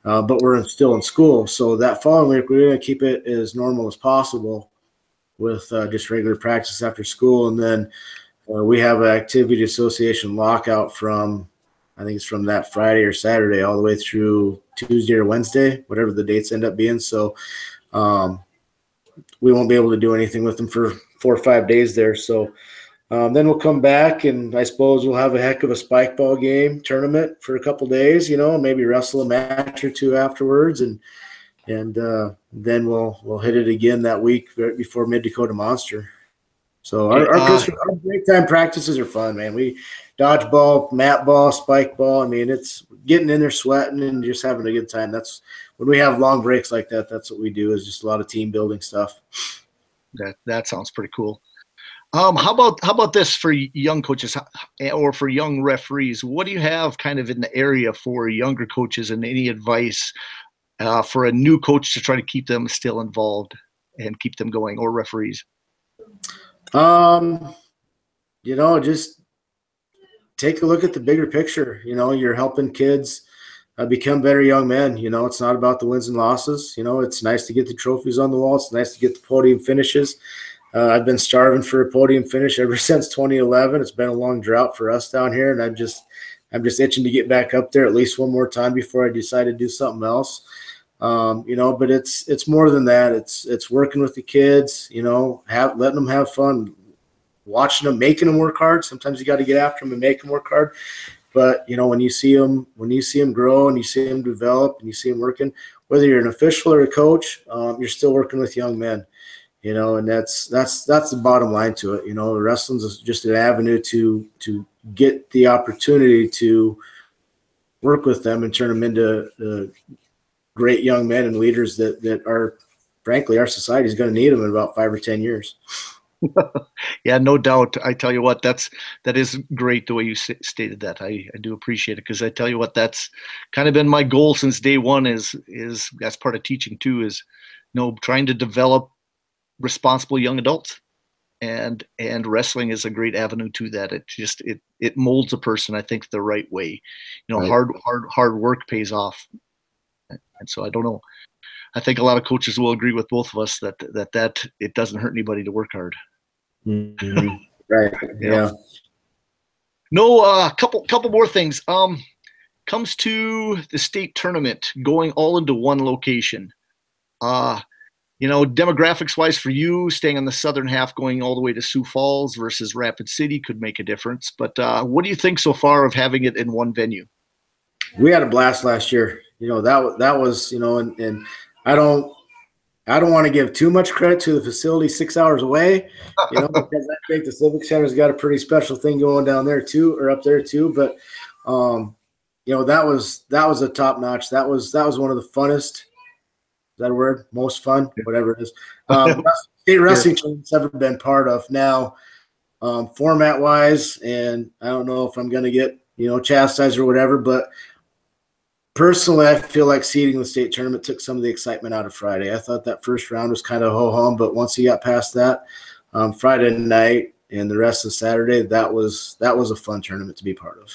but we're still in school. So that following week, we're going to keep it as normal as possible with just regular practice after school. And then we have an activity association lockout from, I think it's from that Friday or Saturday all the way through Tuesday or Wednesday, whatever the dates end up being. So we won't be able to do anything with them for 4 or 5 days there. So then we'll come back and I suppose we'll have a heck of a spike ball game tournament for a couple days, maybe wrestle a match or 2 afterwards. And then we'll hit it again that week right before Mid-Dakota Monster. So our break time practices are fun, man. We dodgeball, mat ball, spike ball. I mean, it's getting in there sweating and just having a good time. That's when we have long breaks like that. That's what we do, is just a lot of team building stuff. That sounds pretty cool. How about this for young coaches or for young referees? What do you have kind of in the area for younger coaches, and any advice for a new coach to try to keep them still involved and keep them going, or referees? Just take a look at the bigger picture. You're helping kids become better young men. It's not about the wins and losses. It's nice to get the trophies on the wall. It's nice to get the podium finishes. I've been starving for a podium finish ever since 2011. It's been a long drought for us down here, and I'm just itching to get back up there at least one more time before I decide to do something else. But it's more than that. It's working with the kids, letting them have fun, watching them, making them work hard. Sometimes you got to get after them and make them work hard. But, when you see them grow and you see them develop and you see them working, whether you're an official or a coach, you're still working with young men, and that's the bottom line to it. Wrestling's is just an avenue to get the opportunity to work with them and turn them into great young men and leaders that are, frankly, our society is going to need them in about 5 or 10 years. Yeah, no doubt. I tell you what, that is great the way you stated that. I do appreciate it because I tell you what, that's kind of been my goal since day one. Is that's part of teaching too. Is trying to develop responsible young adults, and wrestling is a great avenue to that. It molds a person, I think, the right way. Right. Hard work pays off, and so I don't know. I think a lot of coaches will agree with both of us that it doesn't hurt anybody to work hard. Mm-hmm. Right. Yeah. No, couple more things. Comes to the state tournament, going all into one location. Demographics wise for you, staying on the southern half, going all the way to Sioux Falls versus Rapid City could make a difference. But what do you think so far of having it in one venue? We had a blast last year. That was, and I don't want to give too much credit to the facility 6 hours away, because I think the Civic Center's got a pretty special thing going down there too, or up there too. But that was a top notch. That was one of the funnest. Is that a word? Most fun, whatever it is. State wrestling tournaments ever been part of. Now, format wise, and I don't know if I'm going to get chastised or whatever, but personally, I feel like seeding the state tournament took some of the excitement out of Friday. I thought that first round was kind of ho-hum, but once you got past that, Friday night and the rest of Saturday, that was a fun tournament to be part of.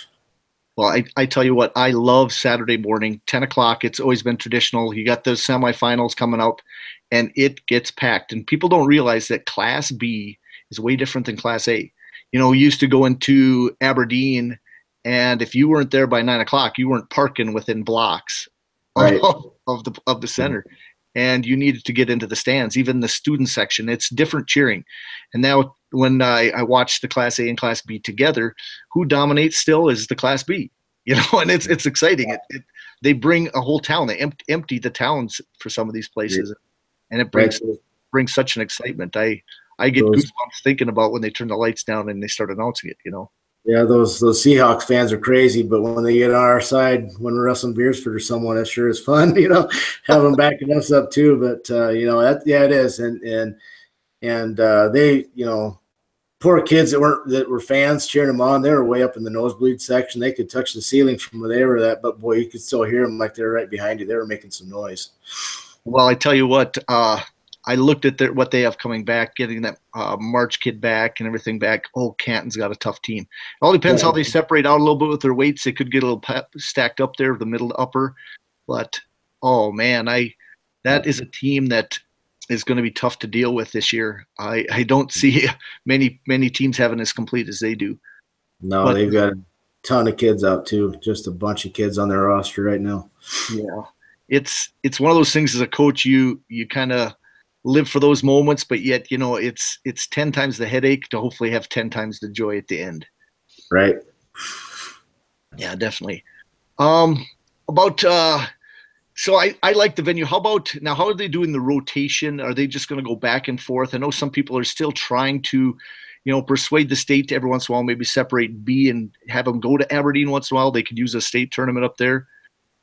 Well, I tell you what, I love Saturday morning, 10 o'clock. It's always been traditional. You got those semifinals coming up, and it gets packed. And people don't realize that Class B is way different than Class A. We used to go into Aberdeen, and if you weren't there by 9 o'clock, you weren't parking within blocks right. of the center. And you needed to get into the stands, even the student section. It's different cheering. And now when I watch the Class A and Class B together, who dominates still is the Class B, and it's exciting. They bring a whole town. They empty the towns for some of these places, and it brings such an excitement. I get goosebumps thinking about when they turn the lights down and they start announcing it, Yeah, those Seahawks fans are crazy, but when they get on our side, when we're wrestling Beersford or someone, it sure is fun, have them backing us up too. But it is, and they, poor kids that were fans cheering them on. They were way up in the nosebleed section. They could touch the ceiling from where they were at, but boy, you could still hear them like they were right behind you. They were making some noise. Well, I tell you what, I looked at what they have coming back, getting that March kid back and everything back. Oh, Canton's got a tough team. It all depends how they separate out a little bit with their weights. They could get a little stacked up there, the middle to upper. But, oh, man, that is a team that is going to be tough to deal with this year. I don't see many teams having as complete as they do. No, they've got a ton of kids out too. Just a bunch of kids on their roster right now. Yeah, it's one of those things as a coach, you kind of live for those moments, but yet it's 10 times the headache to hopefully have 10 times the joy at the end. Right. Yeah, definitely. So I like the venue. How about now? How are they doing the rotation? Are they just going to go back and forth? I know some people are still trying to, persuade the state to every once in a while, maybe separate B and have them go to Aberdeen once in a while. They could use a state tournament up there.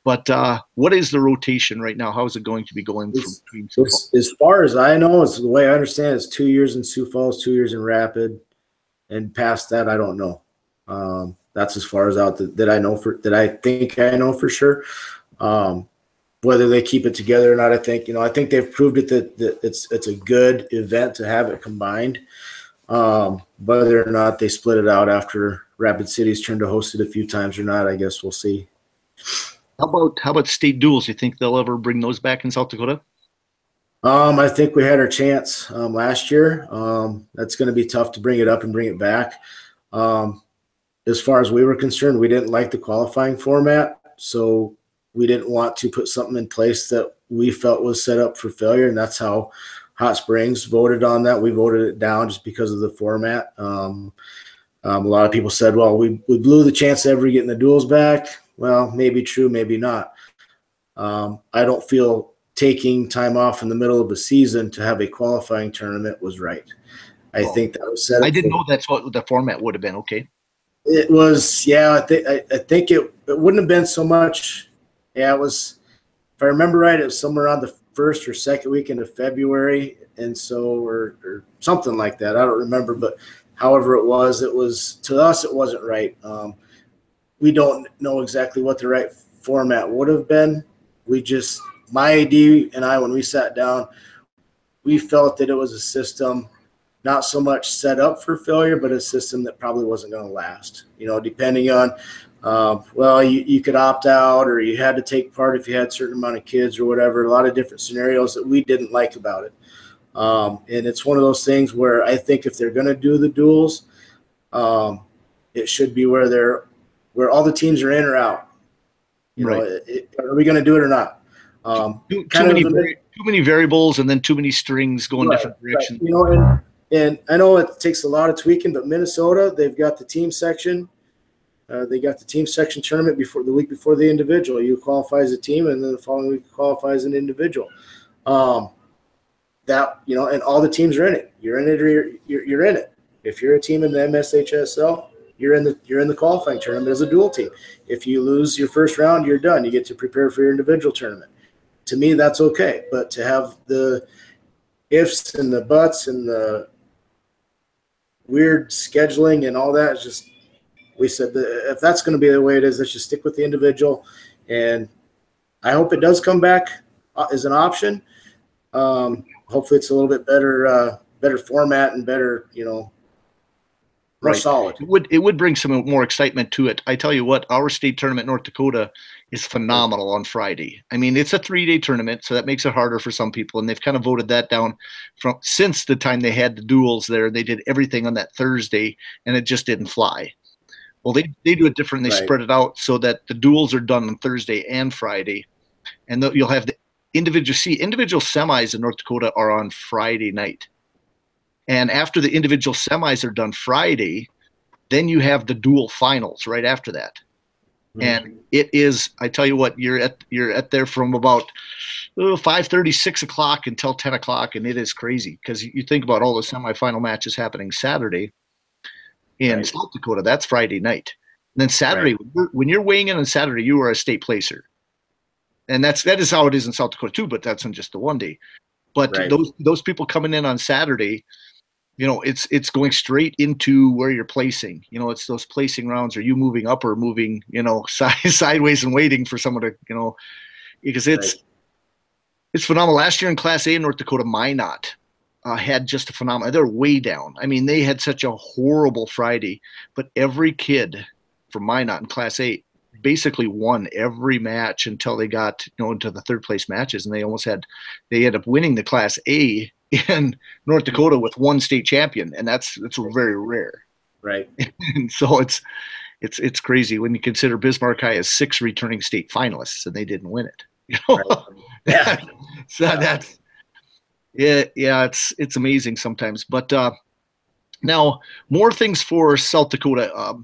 But what is the rotation right now? How is it going to be going between Sioux Falls? As far as I know, it's the way I understand it's 2 years in Sioux Falls, 2 years in Rapid, and past that, I don't know. That's as far as out that I know that I think I know for sure. Whether they keep it together or not, I think they've proved it that it's a good event to have it combined. Whether or not they split it out after Rapid City's turned to host it a few times or not, I guess we'll see. How about state duels? You think they'll ever bring those back in South Dakota? I think we had our chance last year. That's going to be tough to bring it up and bring it back. As far as we were concerned, we didn't like the qualifying format, so we didn't want to put something in place that we felt was set up for failure, and that's how Hot Springs voted on that. We voted it down just because of the format. A lot of people said, well, we blew the chance of ever getting the duels back. Well, maybe true, maybe not. I don't feel taking time off in the middle of a season to have a qualifying tournament was right. I think that was set up. I didn't know that's what the format would have been. Okay. It was, yeah. I think it wouldn't have been so much. Yeah, it was. If I remember right, it was somewhere around first or second weekend of February, and so or something like that. I don't remember, but however it was to us it wasn't right. We don't know exactly what the right format would have been. My AD and I, when we sat down, we felt that it was a system not so much set up for failure, but a system that probably wasn't going to last. Depending on, you could opt out or you had to take part if you had a certain amount of kids or whatever, a lot of different scenarios that we didn't like about it. And it's one of those things where I think if they're going to do the duels, it should be where all the teams are in or out. Are we going to do it or not? Too many variables and then too many strings going different directions. Right. And I know it takes a lot of tweaking, but Minnesota, they've got the team section. They got the team section tournament the week before the individual. You qualify as a team, and then the following week you qualify as an individual. And all the teams are in it. You're in it or you're in it. If you're a team in the MSHSL, you're in the qualifying tournament as a dual team. If you lose your first round, you're done. You get to prepare for your individual tournament. To me, that's okay. But to have the ifs and the buts and the weird scheduling and all that, is just, we said that if that's going to be the way it is, let's just stick with the individual. And I hope it does come back as an option. Hopefully it's a little bit better format and better, more solid. It would bring some more excitement to it. I tell you what, our state tournament, North Dakota, is phenomenal on Friday. I mean, it's a 3-day tournament, so that makes it harder for some people, and they've kind of voted that down since the time they had the duels there. They did everything on that Thursday, and it just didn't fly. Well, they do it different. They spread it out so that the duels are done on Thursday and Friday, and you'll have the individual semis in North Dakota are on Friday night. And after the individual semis are done Friday, then you have the dual finals right after that. Mm-hmm. And it is, I tell you what, you're at there from about 5:30, 6 o'clock until 10 o'clock, and it is crazy because you think about all the semifinal matches happening Saturday in South Dakota. That's Friday night. And then Saturday, when you're weighing in on Saturday, you are a state placer. And that is how it is in South Dakota too, but that's on just the one day. But those people coming in on Saturday, it's going straight into where you're placing. It's those placing rounds. Are you moving up or moving, sideways and waiting for someone to, because it's phenomenal. Last year in Class A in North Dakota, Minot had just a phenomenal. They're way down. I mean, they had such a horrible Friday, but every kid from Minot in Class A basically won every match until they got into the third place matches, and they ended up winning the Class A in North Dakota with one state champion, and that's very rare. Right. And so it's crazy when you consider Bismarck High has 6 returning state finalists and they didn't win it. Right. So that's it's amazing sometimes. But now more things for South Dakota.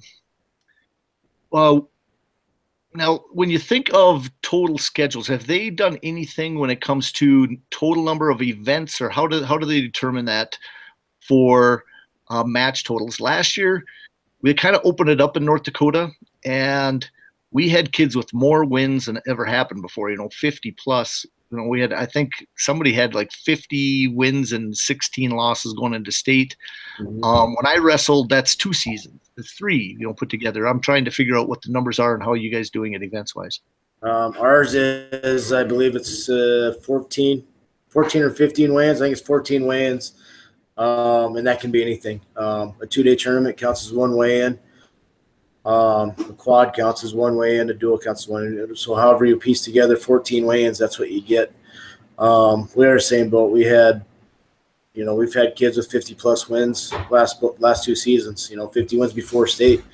Now, when you think of total schedules, have they done anything when it comes to total number of events, or how do they determine that for match totals? Last year, we kind of opened it up in North Dakota, and we had kids with more wins than ever happened before. 50 plus. I think somebody had like 50 wins and 16 losses going into state. Mm-hmm. When I wrestled, that's 2 seasons. It's 3, put together. I'm trying to figure out what the numbers are and how you guys doing it events wise. Ours is, I believe it's 14 or 15 weigh-ins. I think it's 14 weigh-ins. And that can be anything. A 2-day tournament counts as 1 weigh-in. A quad counts as 1 weigh-in. A dual counts as 1. So however you piece together 14 weigh-ins, that's what you get. We're the same boat. We've had kids with 50 plus wins last 2 seasons. 50 wins before state.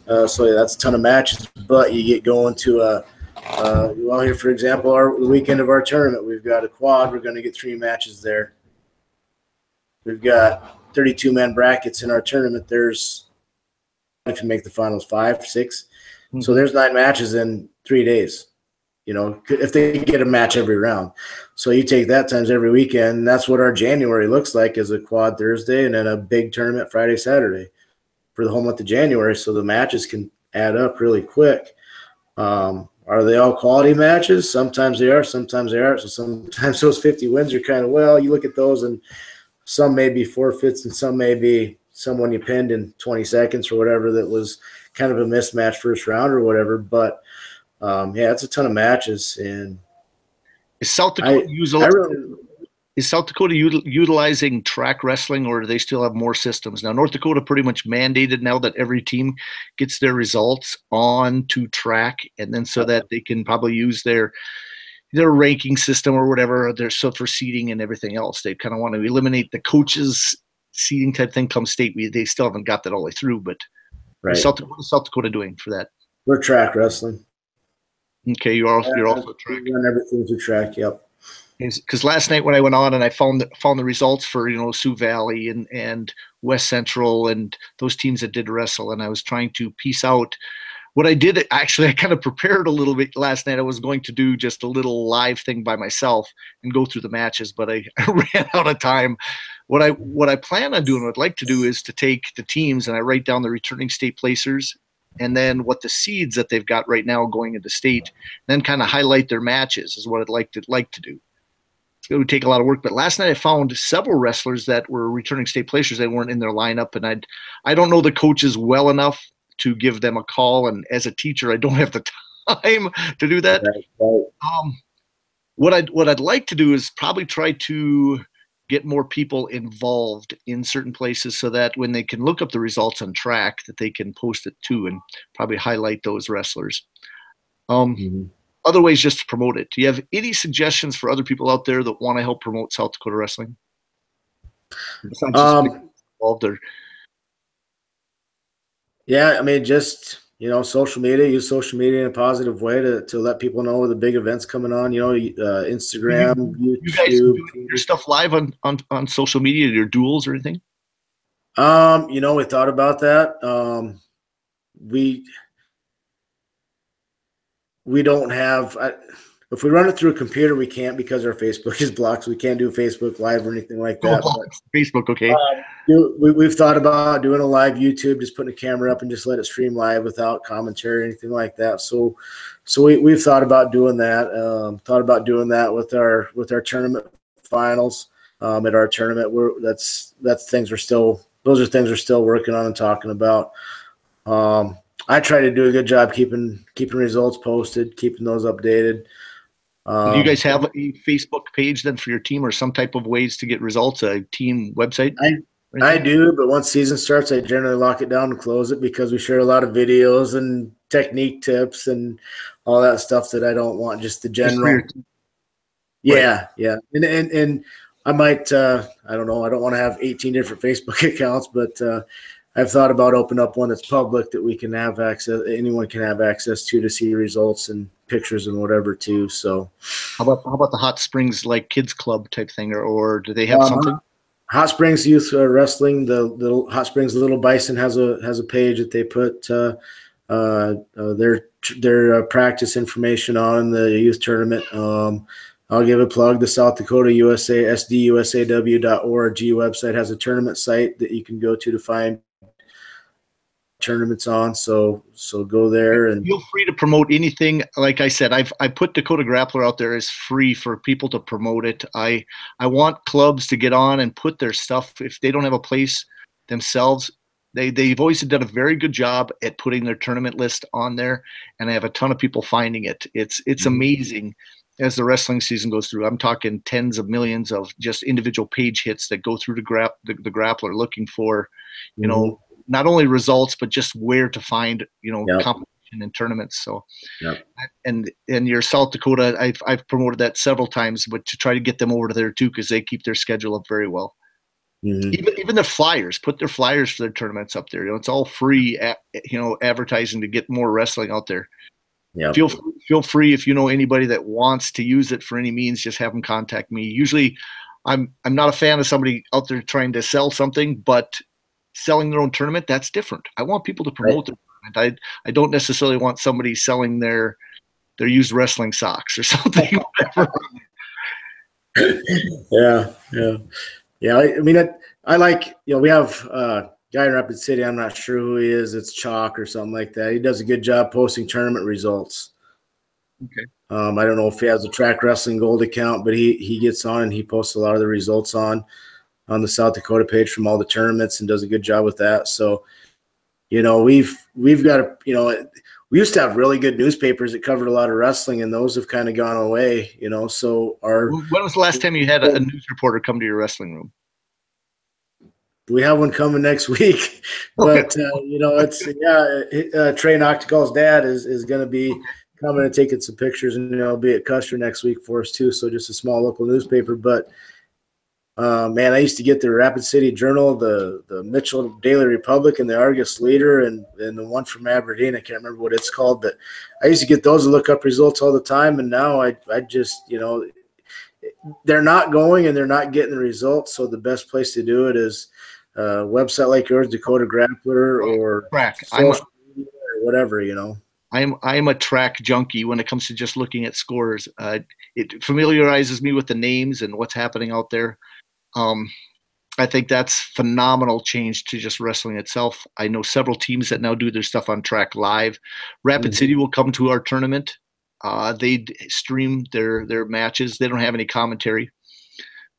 So that's a ton of matches. But you get going to here for example, the weekend of our tournament, we've got a quad. We're going to get 3 matches there. We've got 32-man brackets in our tournament. There's, if you make the finals, 5, 6. Mm-hmm. So there's 9 matches in 3 days. If they get a match every round. So you take that times every weekend, and that's what our January looks like, is a quad Thursday and then a big tournament Friday, Saturday for the whole month of January. So the matches can add up really quick. Are they all quality matches? Sometimes they are, sometimes they aren't. So sometimes those 50 wins are kind of, well, you look at those and some may be forfeits and some may be someone you pinned in 20 seconds or whatever that was kind of a mismatch first round or whatever. But, yeah, it's a ton of matches. And Is South Dakota utilizing track wrestling, or do they still have more systems? Now, North Dakota pretty much mandated now that every team gets their results onto track, and then so that they can probably use their ranking system or whatever, so for seeding and everything else. They kind of want to eliminate the coaches seeding type thing come state. They still haven't got that all the way through, but right. What is South Dakota doing for that? We're track wrestling. Okay, you're also track. We run everything through track, yep. Because last night when I went on and I found the results for Sioux Valley and West Central and those teams that did wrestle, and I was trying to piece out what I did. Actually, I kind of prepared a little bit last night. I was going to do just a little live thing by myself and go through the matches, but I ran out of time. What I plan on doing, what I'd like to do, is to take the teams and I write down the returning state placers and then what the seeds that they've got right now going into state, then kind of highlight their matches is what I'd like to do. It would take a lot of work, but last night I found several wrestlers that were returning state placers that weren't in their lineup, and I don't know the coaches well enough to give them a call, and as a teacher, I don't have the time to do that. Right. What I'd like to do is probably try to get more people involved in certain places so that when they can look up the results on track, that they can post it too, and probably highlight those wrestlers. Other ways just to promote it. Do you have any suggestions for other people out there that want to help promote South Dakota wrestling? Yeah, I mean, just, social media, use social media in a positive way to let people know the big events coming on, Instagram, YouTube. You guys do your stuff live on social media, your duels or anything? We thought about that. We don't have if we run it through a computer, we can't because our Facebook is blocked. So we can't do Facebook Live or anything like that. Facebook, okay. We've thought about doing a live YouTube, just putting a camera up and just let it stream live without commentary or anything like that. So we've thought about doing that. Thought about doing that with our tournament finals at our tournament. Those are things we're still working on and talking about. I try to do a good job keeping results posted, keeping those updated. Do you guys have a Facebook page then for your team, or some type of ways to get results, a team website? I do, but once season starts, I generally lock it down and close it because we share a lot of videos and technique tips and all that stuff that I don't want just the general. Yeah, yeah. And I might, I don't know, I don't want to have 18 different Facebook accounts, but I've thought about opening up one that's public that we can have access, anyone can have access to see results and pictures and whatever too. So how about the Hot Springs like kids club type thing, or do they have something? Hot Springs Youth Wrestling, the Hot Springs Little Bison has a page that they put their practice information on the youth tournament. I'll give a plug. The South Dakota USA SDUSAW.org website has a tournament site that you can go to find tournaments on. So go there and feel free to promote anything. Like I said, I put Dakota Grappler out there as free for people to promote it. I want clubs to get on and put their stuff if they don't have a place themselves. They've always done a very good job at putting their tournament list on there, and I have a ton of people finding it. It's amazing as the wrestling season goes through. I'm talking tens of millions of just individual page hits that go through the Grappler looking for, not only results, but just where to find, competition and tournaments. So, and your South Dakota, I've promoted that several times, but to try to get them over to there too, because they keep their schedule up very well. Even their flyers, put their flyers for their tournaments up there. It's all free, advertising to get more wrestling out there. Yeah. Feel free if you know anybody that wants to use it for any means, just have them contact me. Usually, I'm not a fan of somebody out there trying to sell something, but selling their own tournament, that's different. I want people to promote their tournament. I don't necessarily want somebody selling their used wrestling socks or something. Whatever. Yeah. I mean, I like, we have a guy in Rapid City. I'm not sure who he is. It's Chalk or something like that. He does a good job posting tournament results. Okay. I don't know if he has a Track Wrestling Gold account, but he gets on and he posts a lot of the results on the South Dakota page from all the tournaments and does a good job with that. So, we've got we used to have really good newspapers that covered a lot of wrestling, and those have kind of gone away, so When was the last time you had a news reporter come to your wrestling room? we have one coming next week, but Trey Noctical's dad is going to be coming and taking some pictures, and be at Custer next week for us too. So just a small local newspaper, but man, I used to get the Rapid City Journal, the Mitchell Daily Republic, and the Argus Leader, and the one from Aberdeen. I can't remember what it's called, but I used to get those to look up results all the time, and now I just they're not going and they're not getting the results. So the best place to do it is a website like yours, Dakota Grappler, or Track. Social media or whatever. I'm a track junkie when it comes to just looking at scores. It familiarizes me with the names and what's happening out there. I think that's phenomenal change to just wrestling itself. I know several teams that now do their stuff on Track Live. Rapid City will come to our tournament. They stream their matches. They don't have any commentary,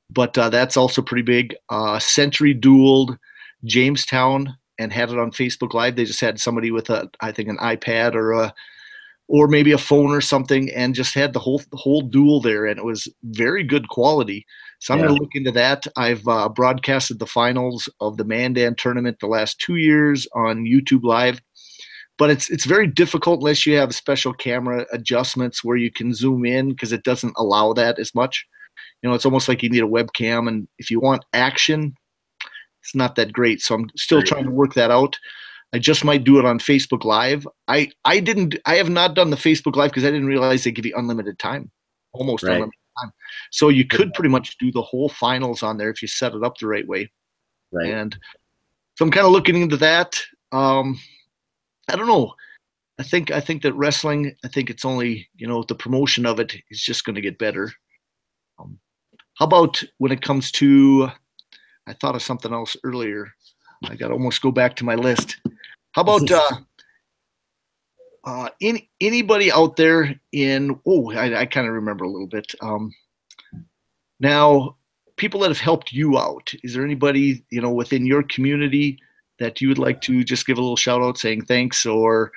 but that's also pretty big. Century dueled Jamestown and had it on Facebook Live. They just had somebody with I think an iPad or maybe a phone or something, and just had the whole duel there, and it was very good quality. So I'm going to look into that. I've broadcasted the finals of the Mandan tournament the last 2 years on YouTube Live, but it's very difficult unless you have special camera adjustments where you can zoom in, because it doesn't allow that as much. It's almost like you need a webcam, and if you want action, it's not that great. So I'm still trying to work that out. I just might do it on Facebook Live. I have not done the Facebook Live because I didn't realize they give you unlimited time, almost unlimited time. So you could pretty much do the whole finals on there if you set it up the right way. Right. And so I'm kind of looking into that. I don't know. I think that wrestling, I think it's only, the promotion of it is just going to get better. How about when it comes to, I thought of something else earlier. I got to almost go back to my list. How about anybody out there I kind of remember a little bit. Now, people that have helped you out, is there anybody, within your community that you would like to just give a little shout out saying thanks, or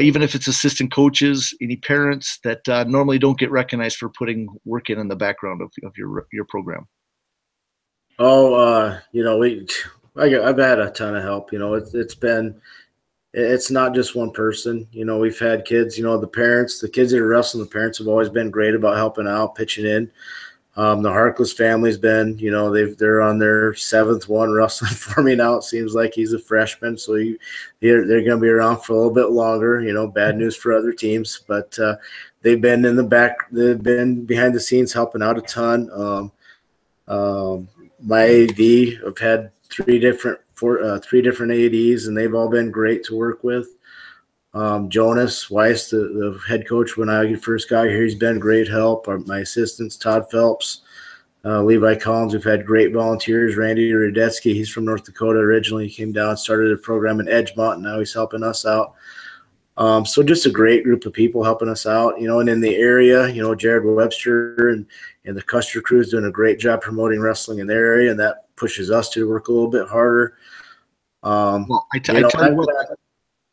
even if it's assistant coaches, any parents that normally don't get recognized for putting work in the background of your program? I've had a ton of help. It's not just one person. We've had kids. The kids that are wrestling, the parents have always been great about helping out, pitching in. The Harkless family's been, they're on their 7th one wrestling for me now. It seems like he's a freshman, so they're going to be around for a little bit longer. Bad news for other teams, but they've been in the back. They've been behind the scenes helping out a ton. My AD, I've had three different ADs, and they've all been great to work with. Jonas Weiss, the head coach when I first got here, he's been great help. My assistants, Todd Phelps, Levi Collins, we've had great volunteers. Randy Radetsky, he's from North Dakota originally. He came down and started a program in Edgemont, and now he's helping us out. So just a great group of people helping us out, and in the area, Jared Webster and the Custer crew is doing a great job promoting wrestling in their area, and that pushes us to work a little bit harder. Well,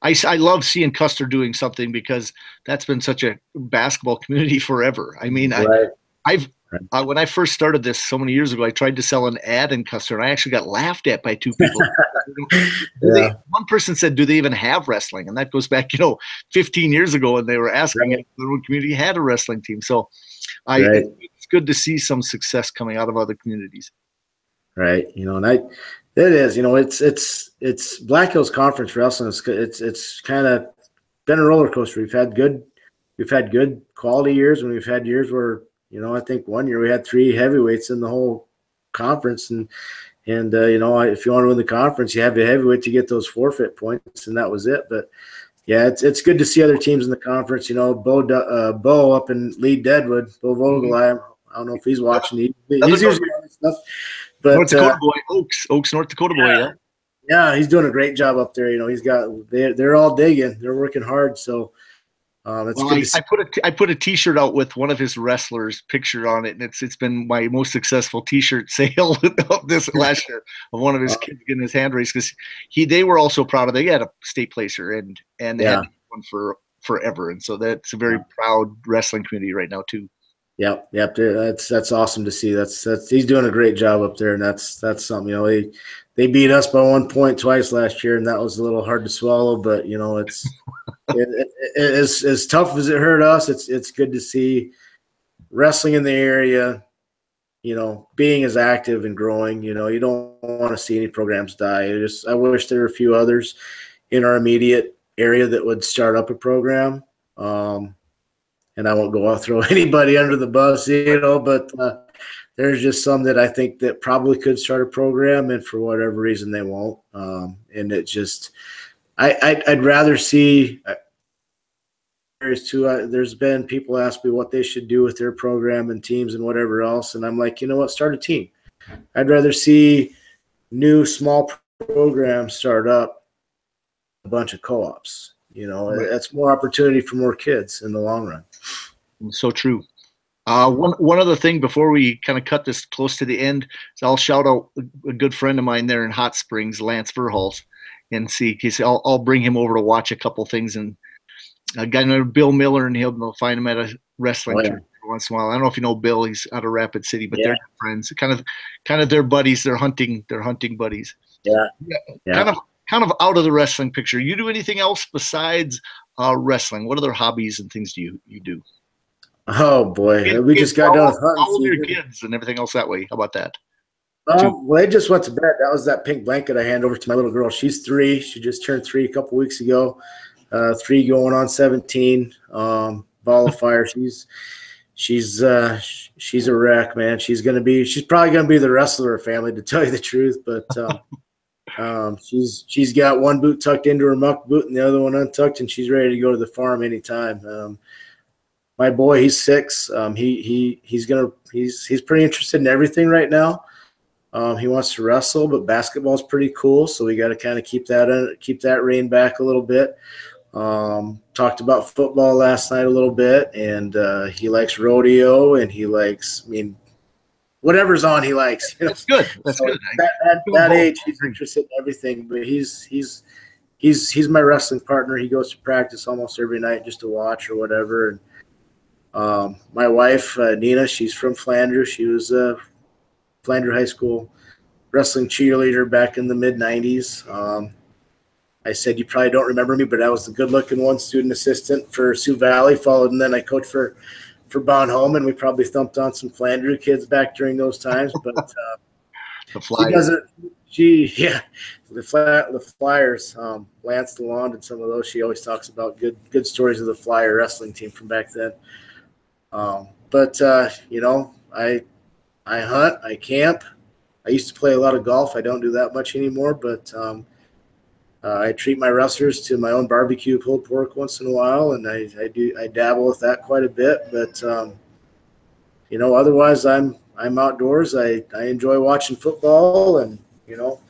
I love seeing Custer doing something, because that's been such a basketball community forever. I mean, when I first started this so many years ago, I tried to sell an ad in Custer, and I actually got laughed at by 2 people. One person said, "Do they even have wrestling?" And that goes back, 15 years ago, and they were asking if the little community had a wrestling team. So it's good to see some success coming out of other communities. Right. It is, it's Black Hills Conference Wrestling. It's kind of been a roller coaster. We've had good quality years, and we've had years where, I think one year we had 3 heavyweights in the whole conference, and if you want to win the conference, you have a heavyweight to get those forfeit points, and that was it. But yeah, it's good to see other teams in the conference. Bo up in Lee Deadwood, Bo Vogel. I don't know if he's watching. He's usually on this stuff. But North Dakota boy, Oaks, North Dakota boy, yeah. Yeah, he's doing a great job up there. They're all digging. They're working hard. So, It's Well, good to see. I put a T-shirt out with one of his wrestlers pictured on it, and it's been my most successful T-shirt sale of this last year of one of his kids getting his hand raised because they were also proud of it. They had a state placer and they had one for forever, and so that's a very proud wrestling community right now too. Yep. That's awesome to see. That's he's doing a great job up there, and that's something. You know, they beat us by 1 point twice last year, and that was a little hard to swallow. But you know, it's as tough as it hurt us. It's good to see wrestling in the area, you know, being as active and growing. You know, you don't want to see any programs die. I wish there were a few others in our immediate area that would start up a program. And I won't go out throw anybody under the bus, you know, but there's just some that I think that probably could start a program, and for whatever reason they won't. And it just, I'd rather see. There's been people ask me what they should do with their program and teams and whatever else, and I'm like, you know what, start a team. I'd rather see new small programs start up a bunch of co-ops. You know, that's more opportunity for more kids in the long run. So true. One other thing before we kind of cut this close to the end is I'll shout out a good friend of mine there in Hot Springs, Lance Verhulst, and see. I'll bring him over to watch a couple things, and a guy named Bill Miller, and he'll find him at a wrestling tournament once in a while. I don't know if you know Bill; he's out of Rapid City, but they're friends, kind of their buddies. They're hunting buddies. Yeah. Kind of out of the wrestling picture. You do anything else besides wrestling? What other hobbies and things do you do? Oh boy, we just got done with hunting. All of your kids and everything else that way. How about that? Well, they just went to bed. That was that pink blanket I hand over to my little girl. She's 3. She just turned 3 a couple weeks ago. 3 going on 17. Ball of fire. She's a wreck, man. She's probably gonna be the wrestler of family, to tell you the truth. But she's got one boot tucked into her muck boot and the other one untucked, and she's ready to go to the farm anytime. My boy, he's 6. He's pretty interested in everything right now. He wants to wrestle, but basketball's pretty cool, so we got to kind of keep that rein back a little bit. Talked about football last night a little bit, and he likes rodeo, and he likes, whatever's on, he likes. You know? That's good. That's good. That age, he's interested in everything, but he's my wrestling partner. He goes to practice almost every night just to watch or whatever. And my wife, Nina, she's from Flanders. She was a Flanders High School wrestling cheerleader back in the mid-'90s. I said, you probably don't remember me, but I was the good-looking one, student assistant for Sioux Valley, and then I coached for Bon Home, and we probably thumped on some Flanders kids back during those times. But the Flyers. The Flyers, Lance DeLond and some of those, she always talks about good stories of the Flyer wrestling team from back then. You know, I hunt, I camp. I used to play a lot of golf. I don't do that much anymore, but I treat my wrestlers to my own barbecue pulled pork once in a while, and I dabble with that quite a bit. But you know, otherwise I'm outdoors. I enjoy watching football, and you know,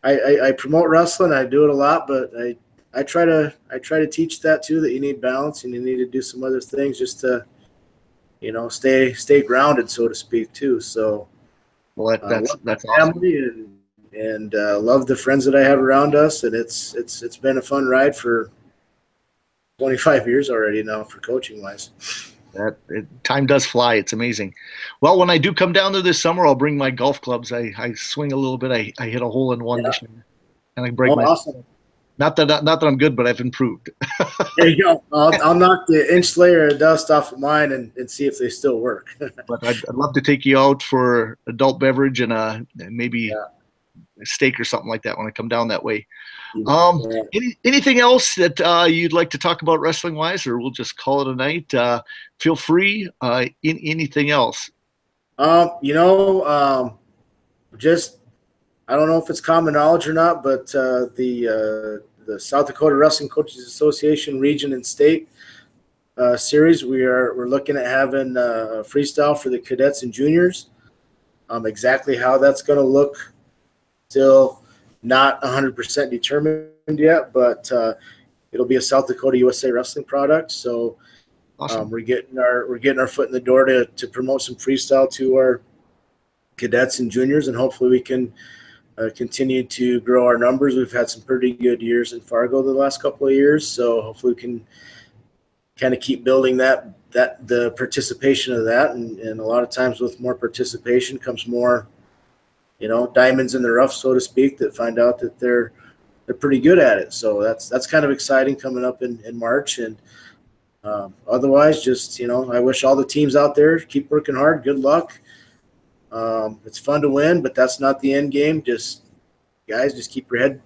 I promote wrestling. I do it a lot, but I try to teach that too, that you need balance and you need to do some other things just to, you know, stay grounded, so to speak, too. So, well, that's awesome. And love the friends that I have around us, and it's been a fun ride for 25 years already now for coaching wise. Time does fly. It's amazing. Well, when I do come down there this summer, I'll bring my golf clubs. I swing a little bit. I hit a hole in one this year, and I break my. Awesome. Not that I'm good, but I've improved. There you go. I'll knock the inch layer of dust off of mine and see if they still work. But I'd love to take you out for adult beverage and maybe a steak or something like that when I come down that way. Anything else that you'd like to talk about wrestling wise, or we'll just call it a night? Feel free. In anything else? You know, just I don't know if it's common knowledge or not, but the South Dakota Wrestling Coaches Association Region and State series, we're looking at having freestyle for the cadets and juniors. Exactly how that's going to look, still not 100% determined yet, but it'll be a South Dakota USA Wrestling product. So Awesome. we're getting our foot in the door to promote some freestyle to our cadets and juniors, and hopefully we can continue to grow our numbers. We've had some pretty good years in Fargo the last couple of years, so hopefully we can kind of keep building the participation of that. And a lot of times with more participation comes more, diamonds in the rough, so to speak, that find out that they're pretty good at it. So that's kind of exciting coming up in March. And otherwise, just, I wish all the teams out there keep working hard. Good luck. It's fun to win, but that's not the end game. Just keep your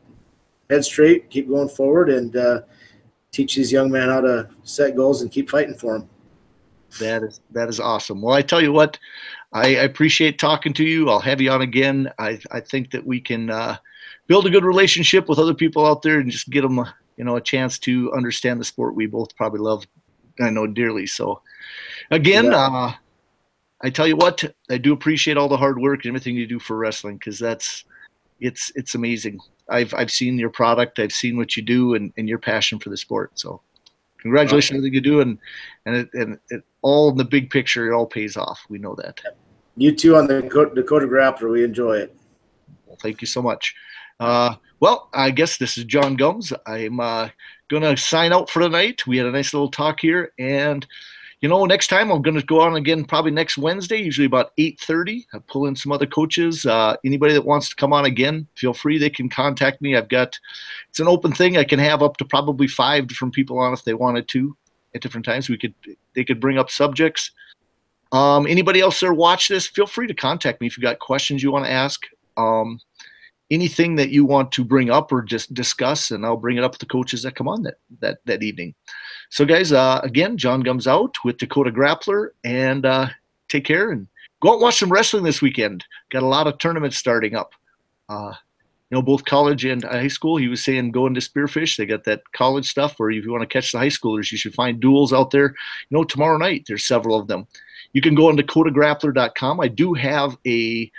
head straight, keep going forward, and teach these young men how to set goals and keep fighting for them. That is awesome. Well, I tell you what, I appreciate talking to you. I'll have you on again. I think that we can build a good relationship with other people out there and just get them, a chance to understand the sport we both probably love, I know, dearly. So, again, yeah. I tell you what, I do appreciate all the hard work and everything you do for wrestling, because it's amazing. I've seen your product, I've seen what you do, and your passion for the sport. So, congratulations on everything you do, and it all in the big picture, it all pays off. We know that. You too on the Dakota Grappler. We enjoy it. Well, thank you so much. Well, I guess this is John Gums. I'm going to sign out for the night. We had a nice little talk here, and next time I'm going to go on again probably next Wednesday, usually about 8:30. I pull in some other coaches. Anybody that wants to come on again, feel free. They can contact me. It's an open thing. I can have up to probably 5 different people on if they wanted to at different times. They could bring up subjects. Anybody else there watch this, feel free to contact me if you've got questions you want to ask. Anything that you want to bring up or just discuss, and I'll bring it up with the coaches that come on that evening. So, guys, again, John Gums out with Dakota Grappler, and take care and go out and watch some wrestling this weekend. Got a lot of tournaments starting up. Both college and high school. He was saying go into Spearfish. They got that college stuff, or if you want to catch the high schoolers, you should find duels out there. Tomorrow night, there's several of them. You can go on dakotagrappler.com. I do have a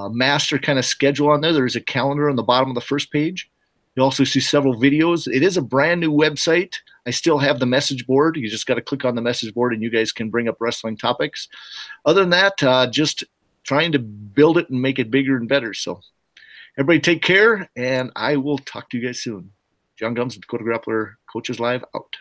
master kind of schedule on there. There's a calendar on the bottom of the first page. You also see several videos. It is a brand new website. I still have the message board. You just got to click on the message board and you guys can bring up wrestling topics. Other than that, just trying to build it and make it bigger and better. So everybody take care, and I will talk to you guys soon. John Gums, Dakota Grappler, Coaches Live, out.